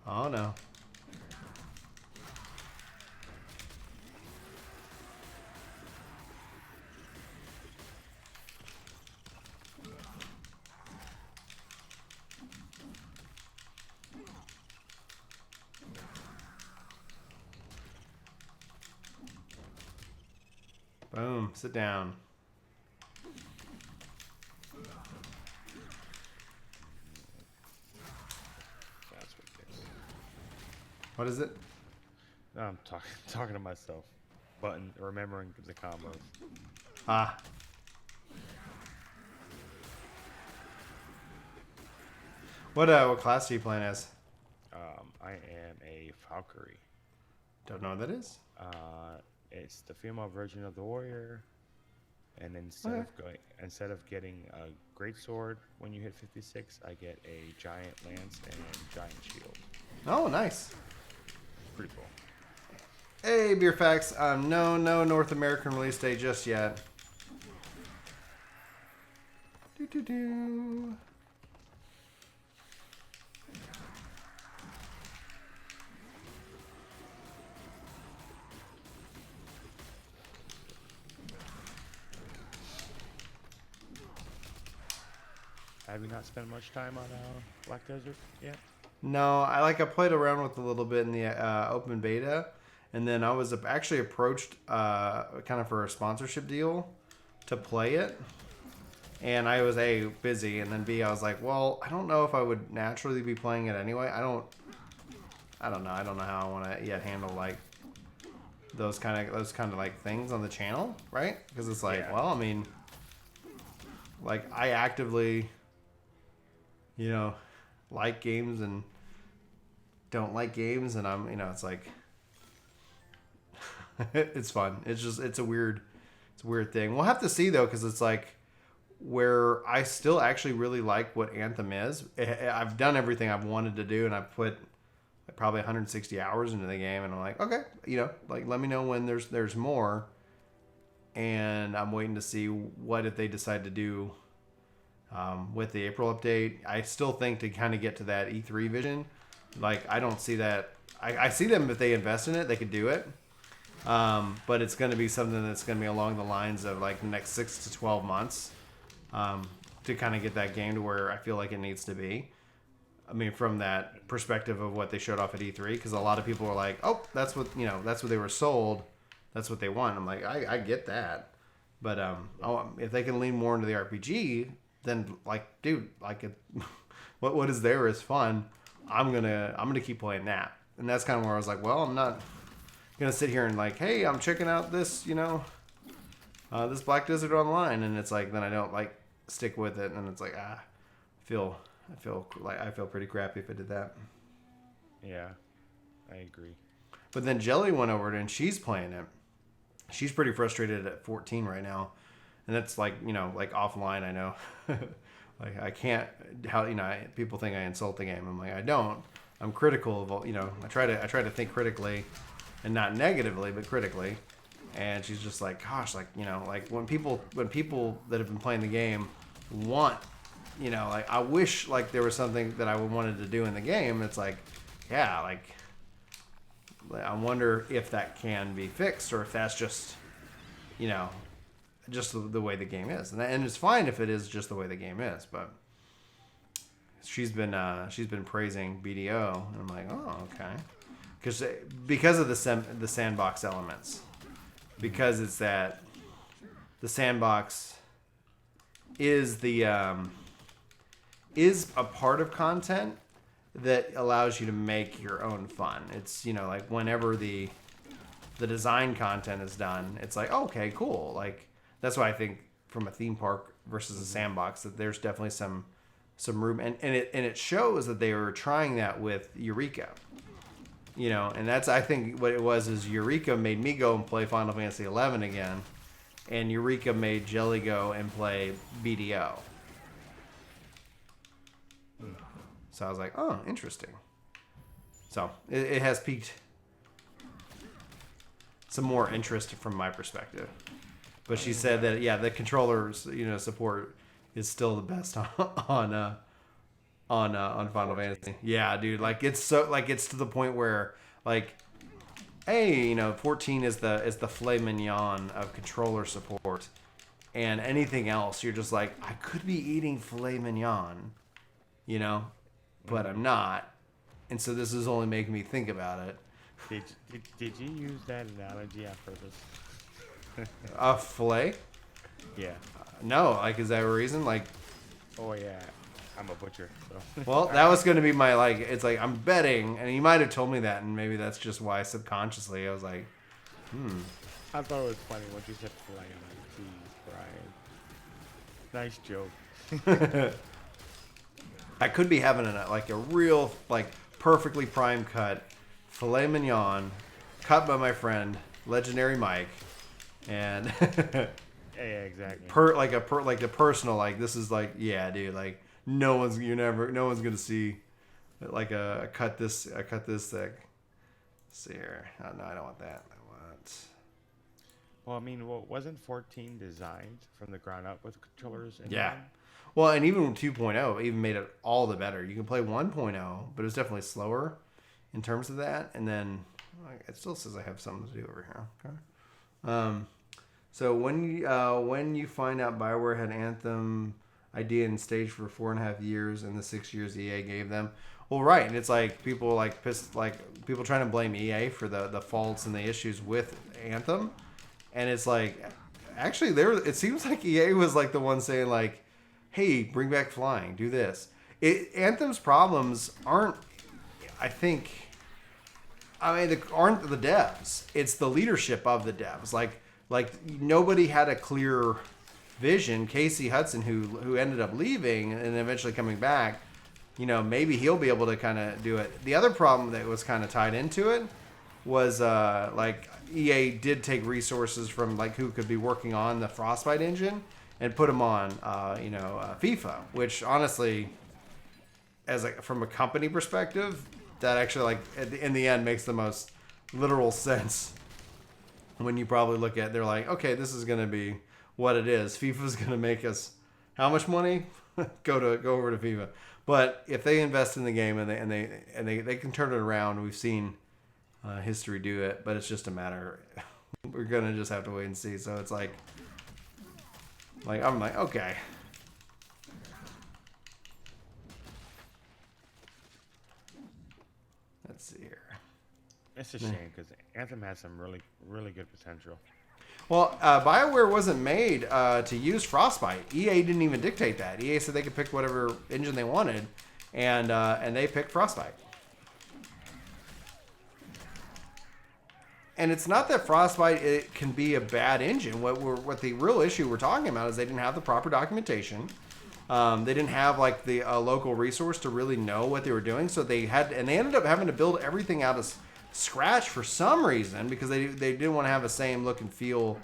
Oh no. Boom. Sit down. That's ridiculous. What is it? No, I'm talking to myself. Button, remembering the combos. Ah. What class are you playing as? I am a Valkyrie. Don't know what that is. It's the female version of the warrior, and instead of getting a great sword when you hit 56, I get a giant lance and giant shield. Oh, nice. Pretty cool. Hey, Beer Facts. No North American release date just yet. Do. Have you not spent much time on Black Desert yet? No, I played around with a little bit in the open beta, and then I was actually approached kind of for a sponsorship deal to play it, and I was A, busy, and then B, I was like, well, I don't know if I would naturally be playing it anyway. I don't know. I don't know how I want to yet handle like those kind of like things on the channel, right? Because it's like, Yeah. well, I mean, like I actively, like games and don't like games, and I'm, it's like it's fun. It's a weird thing. We'll have to see though, because it's like where I still actually really like what Anthem is. I've done everything I've wanted to do, and I've put probably 160 hours into the game, and I'm like, okay, like let me know when there's more, and I'm waiting to see what if they decide to do with the April update. I still think to kind of get to that E3 vision, like I don't see that. I see them, if they invest in it, they could do it. But it's going to be something that's going to be along the lines of like the next 6 to 12 months to kind of get that game to where I feel like it needs to be. I mean, from that perspective of what they showed off at E3, because a lot of people were like, oh, that's what they were sold. That's what they want. I'm like, I get that. But if they can lean more into the RPG, then like, dude, like what is there is fun. I'm gonna keep playing that. And that's kind of where I was like, well, I'm not gonna sit here and like, hey, I'm checking out this, this Black Desert Online, and it's like then I don't like stick with it, and it's like I feel pretty crappy if I did that. Yeah, I agree. But then Jelly went over it and she's playing it. She's pretty frustrated at 14 right now, and that's like like offline. I know, like I can't. How people think I insult the game. I'm like, I don't. I'm critical of I try to think critically, and not negatively, but critically. And she's just like, gosh, like like when people that have been playing the game want, like I wish like there was something that I wanted to do in the game. It's like, yeah, like I wonder if that can be fixed, or if that's just, just the way the game is, and it's fine if it is just the way the game is. But she's been praising BDO, and I'm like, oh, okay, because of the sandbox elements, because it's that the sandbox is is a part of content that allows you to make your own fun. It's like whenever the design content is done, it's like, oh, okay, cool. Like that's why I think from a theme park versus a sandbox that there's definitely some room, and it shows that they were trying that with Eureka. And that's I think what it was is Eureka made me go and play Final Fantasy 11 again, and Eureka made Jelly go and play BDO. So I was like, oh, interesting. So it has piqued some more interest from my perspective. But she said that, yeah, the controller's, support is still the best on Final Fantasy. Yeah, dude, like it's to the point where like, hey, 14 is the filet mignon of controller support, and anything else you're just like, I could be eating filet mignon, but I'm not, and so this is only making me think about it. Did you use that analogy on purpose? A fillet? Yeah. No, like, is that a reason? Like, Oh yeah, I'm a butcher. So. well, that was going to be my, like, it's like, I'm betting, and you might have told me that, and maybe that's just why subconsciously I was like, I thought it was funny when you said filet. I'm like, geez, Brian. Nice joke. I could be having like a real, like, perfectly prime cut filet mignon cut by my friend, Legendary Mike, and Yeah, exactly. like the personal, like, this is like, yeah, dude, like, no one's gonna see like a cut this thick. Let's see here. Oh, no, I don't want that. I want. Well, I mean, wasn't 14 designed from the ground up with controllers? In Yeah. mind? Well, and even 2.0 even made it all the better. You can play 1.0, but it was definitely slower in terms of that. And then it still says I have something to do over here. Okay. So when you find out BioWare had Anthem idea and stage for 4.5 years and the 6 years EA gave them, well, right, and it's like people like pissed, like people trying to blame EA for the faults and the issues with Anthem, and it's like actually it seems like EA was like the one saying like, hey, bring back flying, do this. Anthem's problems aren't, aren't the devs. It's the leadership of the devs. Like nobody had a clear vision. Casey Hudson, who ended up leaving and eventually coming back, maybe he'll be able to kind of do it. The other problem that was kind of tied into it was like EA did take resources from like who could be working on the Frostbite engine and put them on, FIFA, which honestly, as from a company perspective, that actually like in the end makes the most literal sense. When you probably look at, they're like, okay, this is going to be what it is. FIFA's going to make us how much money? go over to FIFA. But if they invest in the game and they can turn it around, we've seen history do it. But it's just a matter. We're gonna just have to wait and see. So it's like I'm like, okay. Let's see here. It's a shame because Anthem has some really, really good potential. Well, BioWare wasn't made to use Frostbite. EA didn't even dictate that. EA said they could pick whatever engine they wanted, and they picked Frostbite. And it's not that Frostbite it can be a bad engine. What the real issue we're talking about is they didn't have the proper documentation. They didn't have like the local resource to really know what they were doing. So they ended up having to build everything out of scratch for some reason because they didn't want to have the same look and feel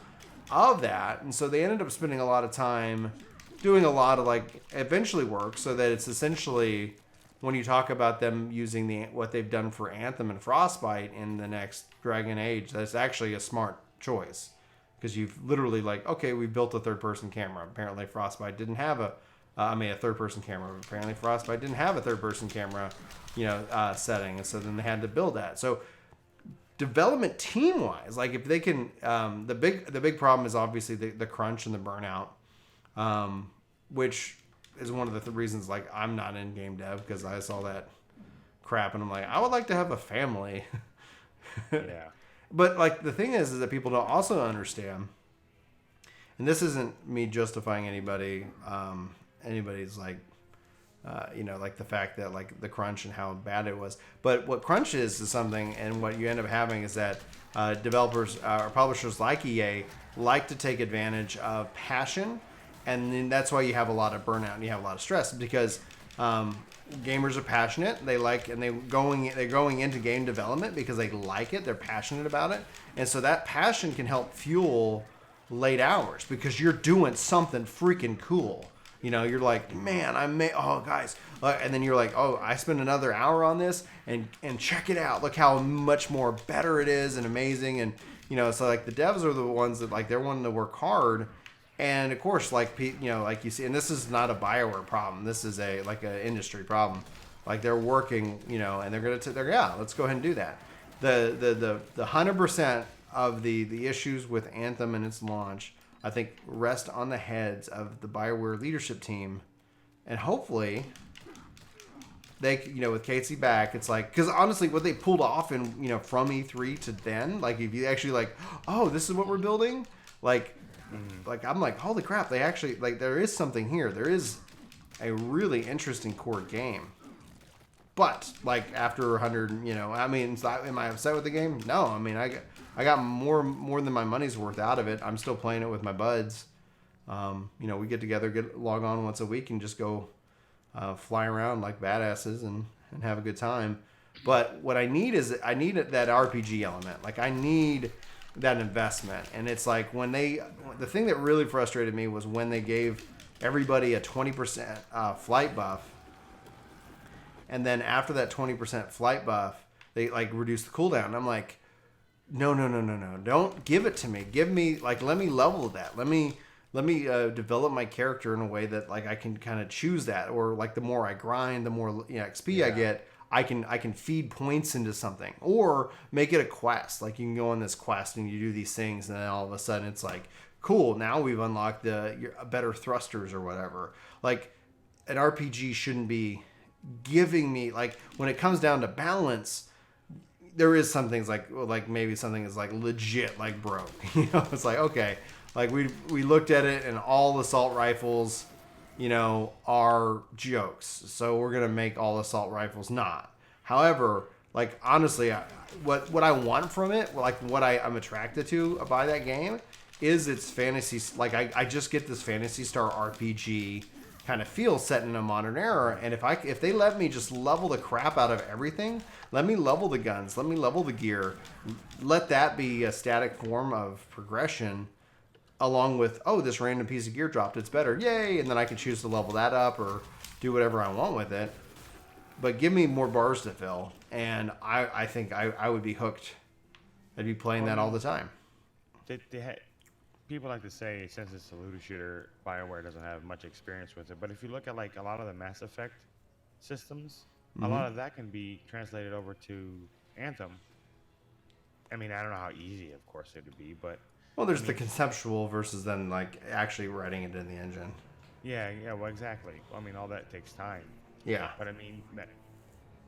of that. And so they ended up spending a lot of time doing a lot of like eventually work so that it's essentially when you talk about them using what they've done for Anthem and Frostbite in the next Dragon Age, that's actually a smart choice because you've literally like, okay, we built a third-person camera. Apparently Frostbite didn't have a third-person camera. Apparently Frostbite didn't have a third-person camera, setting, and so then they had to build that. So development team-wise, like if they can, the big problem is obviously the crunch and the burnout, which is one of the reasons like I'm not in game dev because I saw that crap and I'm like, I would like to have a family. Yeah. But like the thing is that people don't also understand, and this isn't me justifying anybody, anybody's like, like the fact that like the crunch and how bad it was. But what crunch is something, and what you end up having is that developers or publishers like EA like to take advantage of passion. And then that's why you have a lot of burnout and you have a lot of stress because gamers are passionate. They like, and they're going into game development because they like it. They're passionate about it. And so that passion can help fuel late hours because you're doing something freaking cool. You're like, man, guys. And then you're like, oh, I spent another hour on this and check it out. Look how much more better it is and amazing. And, so like the devs are the ones that like, they're wanting to work hard. And of course, like you see, and this is not a BioWare problem. This is an industry problem. Like they're working, and they're let's go ahead and do that. The 100% of the issues with Anthem and its launch, I think, rest on the heads of the BioWare leadership team, and hopefully they, with Casey back, it's like because honestly, what they pulled off in from E3 to then, like if you actually like, oh, this is what we're building. Like, I'm like, holy crap! They actually like there is something here. There is a really interesting core game. But like after 100, I mean, am I upset with the game? No, I mean, I got more than my money's worth out of it. I'm still playing it with my buds. We get together, log on once a week, and just go fly around like badasses and have a good time. But what I need is that RPG element. Like I need that investment. And it's like the thing that really frustrated me was when they gave everybody a 20% flight buff. And then after that 20% flight buff, they like reduce the cooldown. And I'm like, no. Don't give it to me. Give me let me level that. Let me develop my character in a way that like I can kind of choose that, or like the more I grind, the more XP I get, I can feed points into something, or make it a quest. Like you can go on this quest and you do these things, and then all of a sudden it's like, cool, now we've unlocked the better thrusters or whatever. Like an RPG shouldn't be giving me, like when it comes down to balance, there is some things like maybe something is like legit like broke. It's like, okay, like we looked at it and all assault rifles, are jokes, so we're gonna make all assault rifles not. However, like honestly, what I want from it, like what I'm attracted to by that game, is its fantasy. Like I just get this Phantasy Star RPG kind of feel set in a modern era. And if they let me just level the crap out of everything, let me level the guns, let me level the gear, let that be a static form of progression, along with, this random piece of gear dropped, it's better, yay, and then I can choose to level that up or do whatever I want with it. But give me more bars to fill, and I think I would be hooked. I'd be playing that all the time. People like to say, since it's a looter shooter, BioWare doesn't have much experience with it. But if you look at like a lot of the Mass Effect systems, a lot of that can be translated over to Anthem. I mean, I don't know how easy, of course, it would be, but there's the conceptual versus then like actually writing it in the engine. Yeah, well, exactly. I mean, all that takes time. Yeah. But I mean,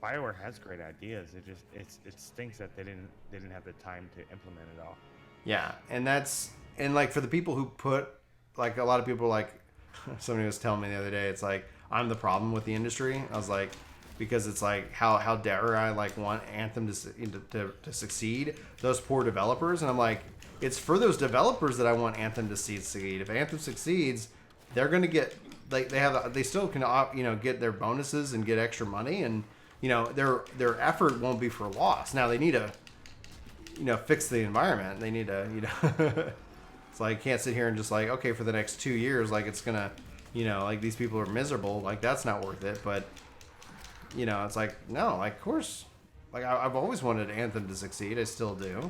BioWare has great ideas. It stinks that they didn't have the time to implement it all. Yeah, and like for the people who put, like a lot of people, like somebody was telling me the other day, it's like I'm the problem with the industry. I was like, because it's like how dare I like want Anthem to succeed, those poor developers, and I'm like, it's for those developers that I want Anthem to succeed. If Anthem succeeds, they're gonna get they still can get their bonuses and get extra money, and their effort won't be for loss. Now they need to fix the environment. They need to it's like, can't sit here and just like, okay, for the next 2 years, like it's gonna, like these people are miserable. Like that's not worth it. But, it's like, no, like of course, like I've always wanted Anthem to succeed. I still do.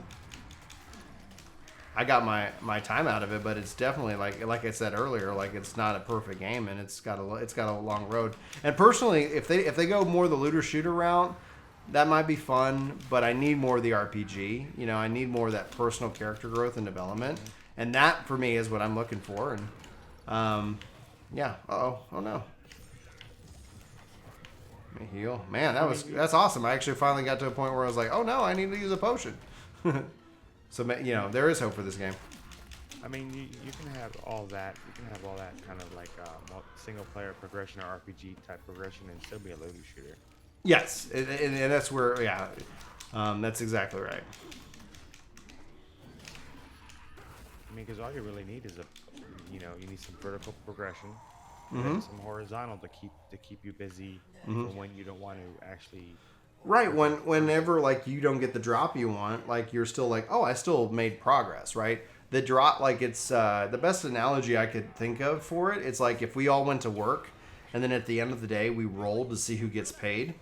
I got my time out of it, but it's definitely like I said earlier, like it's not a perfect game, and it's got a long road. And personally, if they go more the looter shooter route, that might be fun, but I need more of the RPG. I need more of that personal character growth and development. And that, for me, is what I'm looking for. And, yeah. Oh no. Let me heal. Man, that's awesome. I actually finally got to a point where I was like, oh no, I need to use a potion. So, there is hope for this game. I mean, you can have all that. You can have all that kind of like single-player progression or RPG type progression and still be a looter shooter. Yes, and that's where, that's exactly right. I mean, because all you really need is you need some vertical progression, Mm-hmm. some horizontal to keep you busy for when you don't want to actually. Right, whenever like you don't get the drop you want, like you're still like, oh, I still made progress, right? The drop, like it's the best analogy I could think of for it. It's like if we all went to work, and then at the end of the day we rolled to see who gets paid.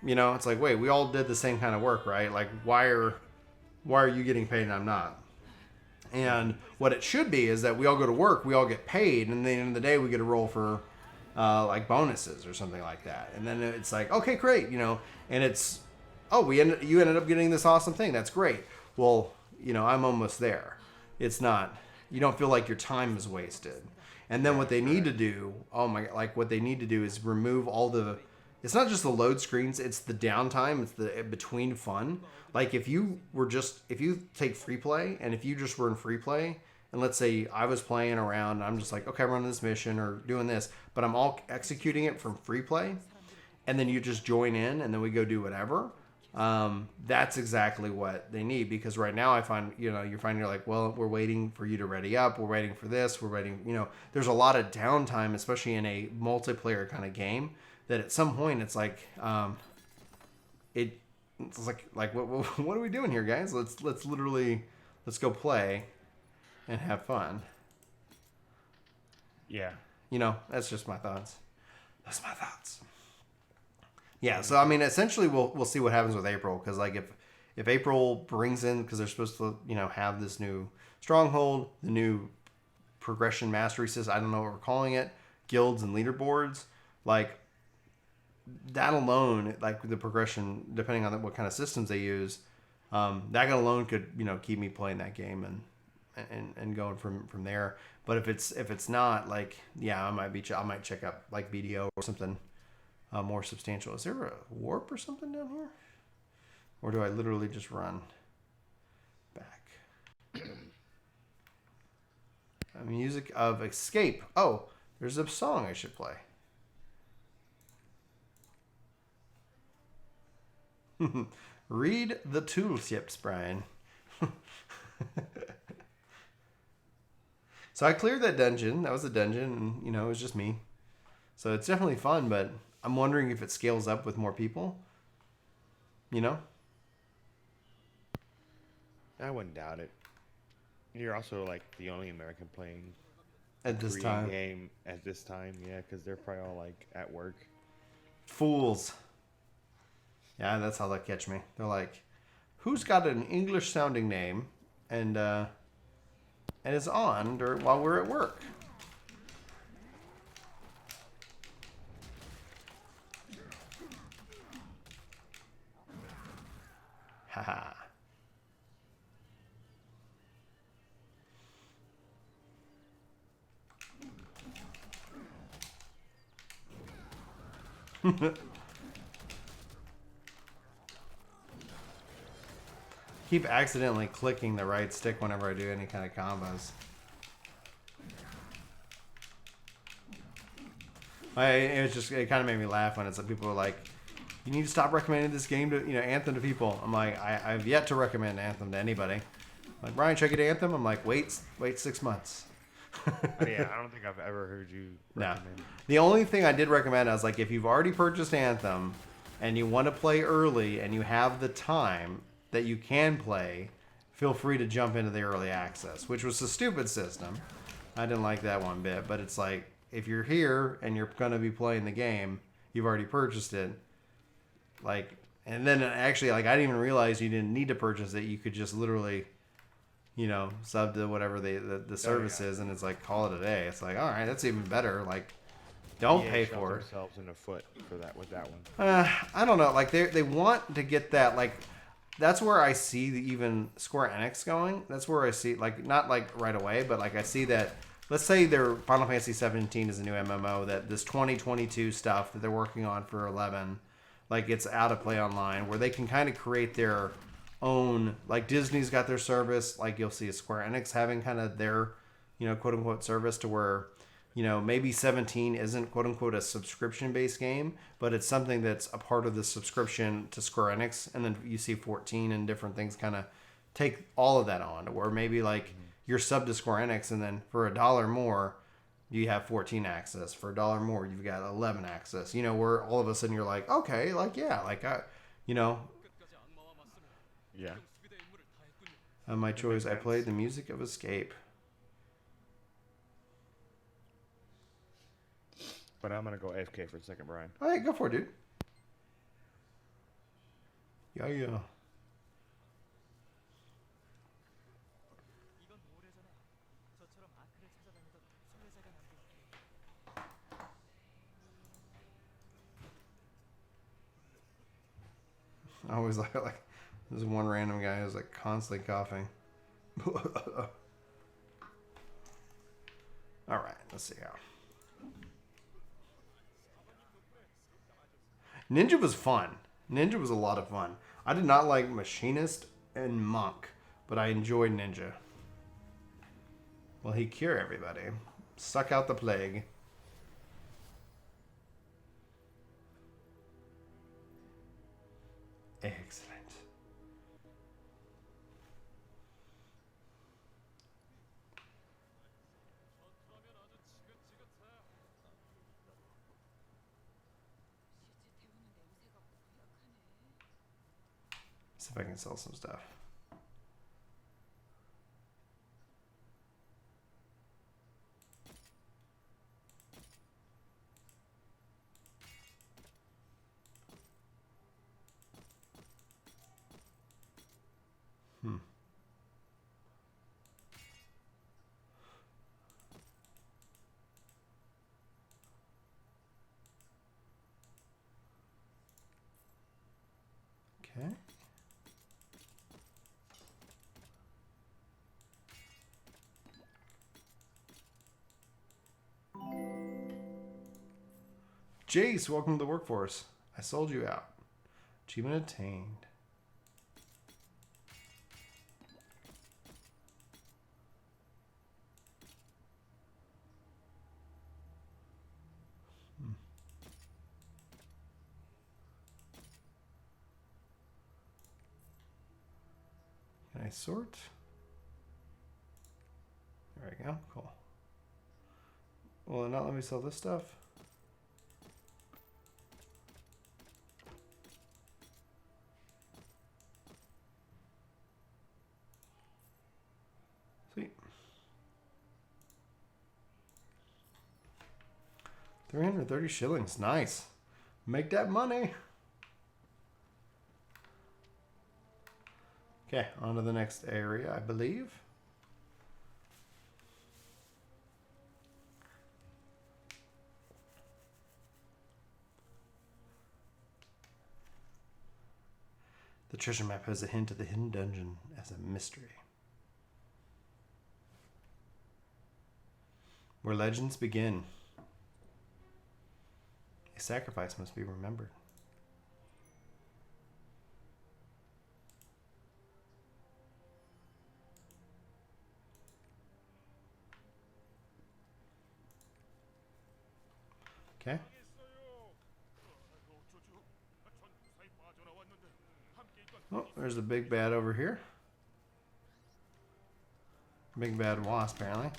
It's like, wait, we all did the same kind of work, right? Like, why are you getting paid and I'm not? And what it should be is that we all go to work, we all get paid, and at the end of the day we get a roll for like bonuses or something like that. And then it's like, okay, great, and it's, oh, you ended up getting this awesome thing. That's great. Well, I'm almost there. It's not, you don't feel like your time is wasted. And then what they need to do, what they need to do is remove all it's not just the load screens, it's the downtime, it's the between fun. Like if you take free play, and if you just were in free play and let's say I was playing around, and I'm just like, okay, I'm running this mission or doing this, but I'm all executing it from free play, and then you just join in, and then we go do whatever. That's exactly what they need, because right now I find, you're like, well, we're waiting for you to ready up. We're waiting for this. We're waiting, there's a lot of downtime, especially in a multiplayer kind of game, that at some point it's like, it's like what are we doing here, guys? Let's go play and have fun. Yeah. That's just my thoughts. That's my thoughts. Yeah, so I mean, essentially, we'll see what happens with April, because like if April brings in, because they're supposed to have this new stronghold, the new progression mastery system, I don't know what we're calling it, guilds and leaderboards, like that alone, like the progression, depending on what kind of systems they use, that alone could keep me playing that game and going from there. But if it's not, like, yeah, I might check out like BDO or something. More substantial. Is there a warp or something down here? Or do I literally just run back? Music of Escape. Oh, there's a song I should play. Read the tooltips, Brian. So I cleared that dungeon. That was a dungeon, and it was just me. So it's definitely fun, but I'm wondering if it scales up with more people. I wouldn't doubt it. You're also like the only American playing At this Korean time. game at this time, yeah, because they're probably all like at work. Fools. Yeah, that's how they catch me. They're like, who's got an English sounding name and is on while we're at work? Haha. Keep accidentally clicking the right stick whenever I do any kind of combos. It kind of made me laugh when it's like people are like, you need to stop recommending this game to, Anthem to people. I'm like, I've yet to recommend Anthem to anybody. Like, Brian, should I get Anthem? I'm like, wait 6 months. Yeah, I don't think I've ever heard you recommend. No. The only thing I did recommend, I was like, if you've already purchased Anthem and you want to play early and you have the time that you can play, feel free to jump into the early access, which was a stupid system. I didn't like that one bit, but it's like, if you're here and you're going to be playing the game, you've already purchased it. Like, and then actually, like, I didn't even realize you didn't need to purchase it. You could just literally, sub to whatever the service is, and it's like, call it a day. It's like, all right, that's even better. Like, don't pay for it. Themselves in the foot for that with that one. I don't know. Like, they want to get that, like, that's where I see even Square Enix going. That's where I see, like, not like right away, but like I see that. Let's say their Final Fantasy 17 is a new MMO, that this 2022 stuff that they're working on for 11, like, it's out of play online, where they can kind of create their own, like Disney's got their service, like you'll see a Square Enix having kind of their, quote unquote service, to where, maybe 17 isn't quote unquote a subscription based game, but it's something that's a part of the subscription to Square Enix. And then you see 14 and different things kind of take all of that on, to where maybe like you're sub to Square Enix, and then for $1 more, you have 14 access. For $1 more, you've got 11 access. Where all of a sudden you're like, okay, like, yeah, like, Yeah. My choice, I played the Music of Escape. But I'm gonna go AFK for a second, Brian. All right, go for it, dude. Yeah. I always like there's one random guy who's like constantly coughing. All right, let's see how. Ninja was fun. Ninja was a lot of fun. I did not like Machinist and Monk, but I enjoyed Ninja. Will he cure everybody? Suck out the plague. Excellent. See if I can sell some stuff. Okay. Jace, welcome to the workforce. I sold you out. Achievement attained. Can I sort? There we go. Cool. Will it not let me sell this stuff? Sweet. 330 shillings. Nice. Make that money. Okay, on to the next area, I believe. The treasure map has a hint of the hidden dungeon as a mystery. Where legends begin. A sacrifice must be remembered. Okay. Oh, there's a big bad over here. Big bad wasp, apparently.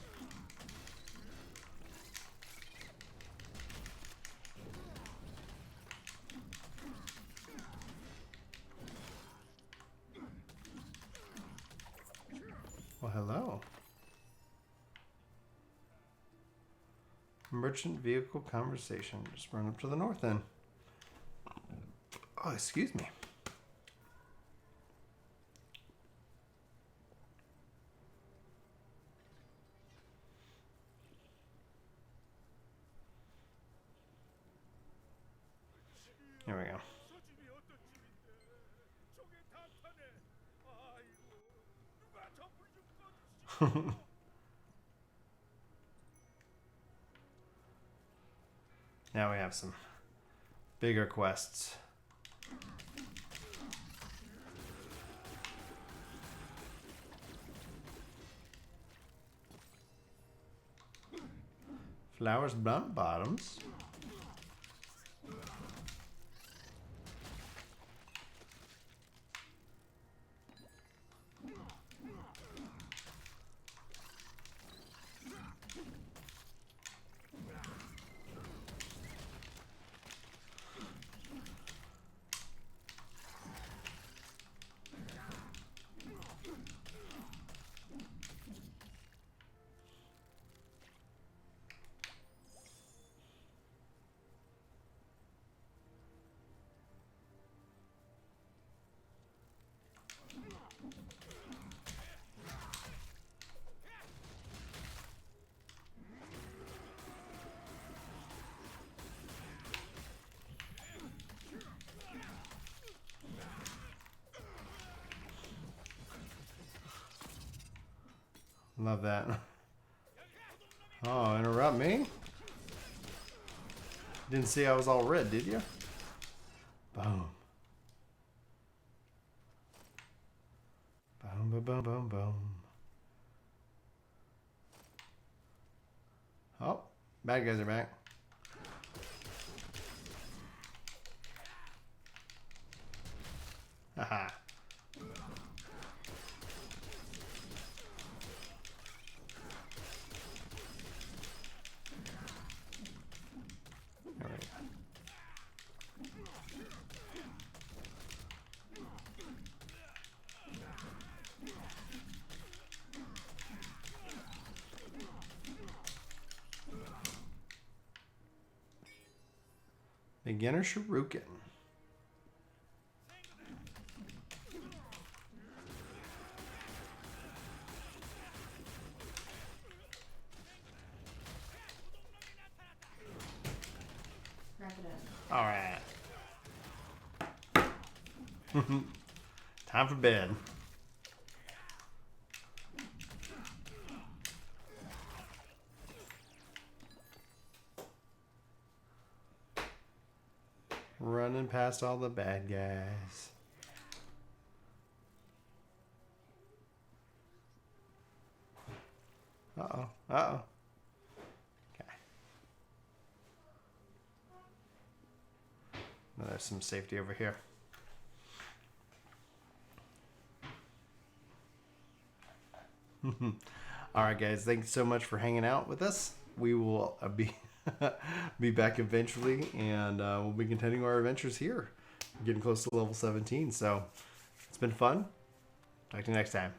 Well, hello. Merchant vehicle conversation. Just run up to the north then. Oh, excuse me. There we go. Now we have some bigger quests. Flowers, blunt bottoms. Love that. Oh, interrupt me? Didn't see I was all red, did you? Boom. Boom, boom, boom, boom, boom. Oh, bad guys are back. Haha. There we go. Beginner Shuriken. Wrap it up. All right. Time for bed. Running past all the bad guys. Uh-oh. Uh-oh. Okay. Now there's some safety over here. All right, guys. Thanks so much for hanging out with us. We will be back eventually, and we'll be continuing our adventures here. Getting close to level 17, so it's been fun. Talk to you next time.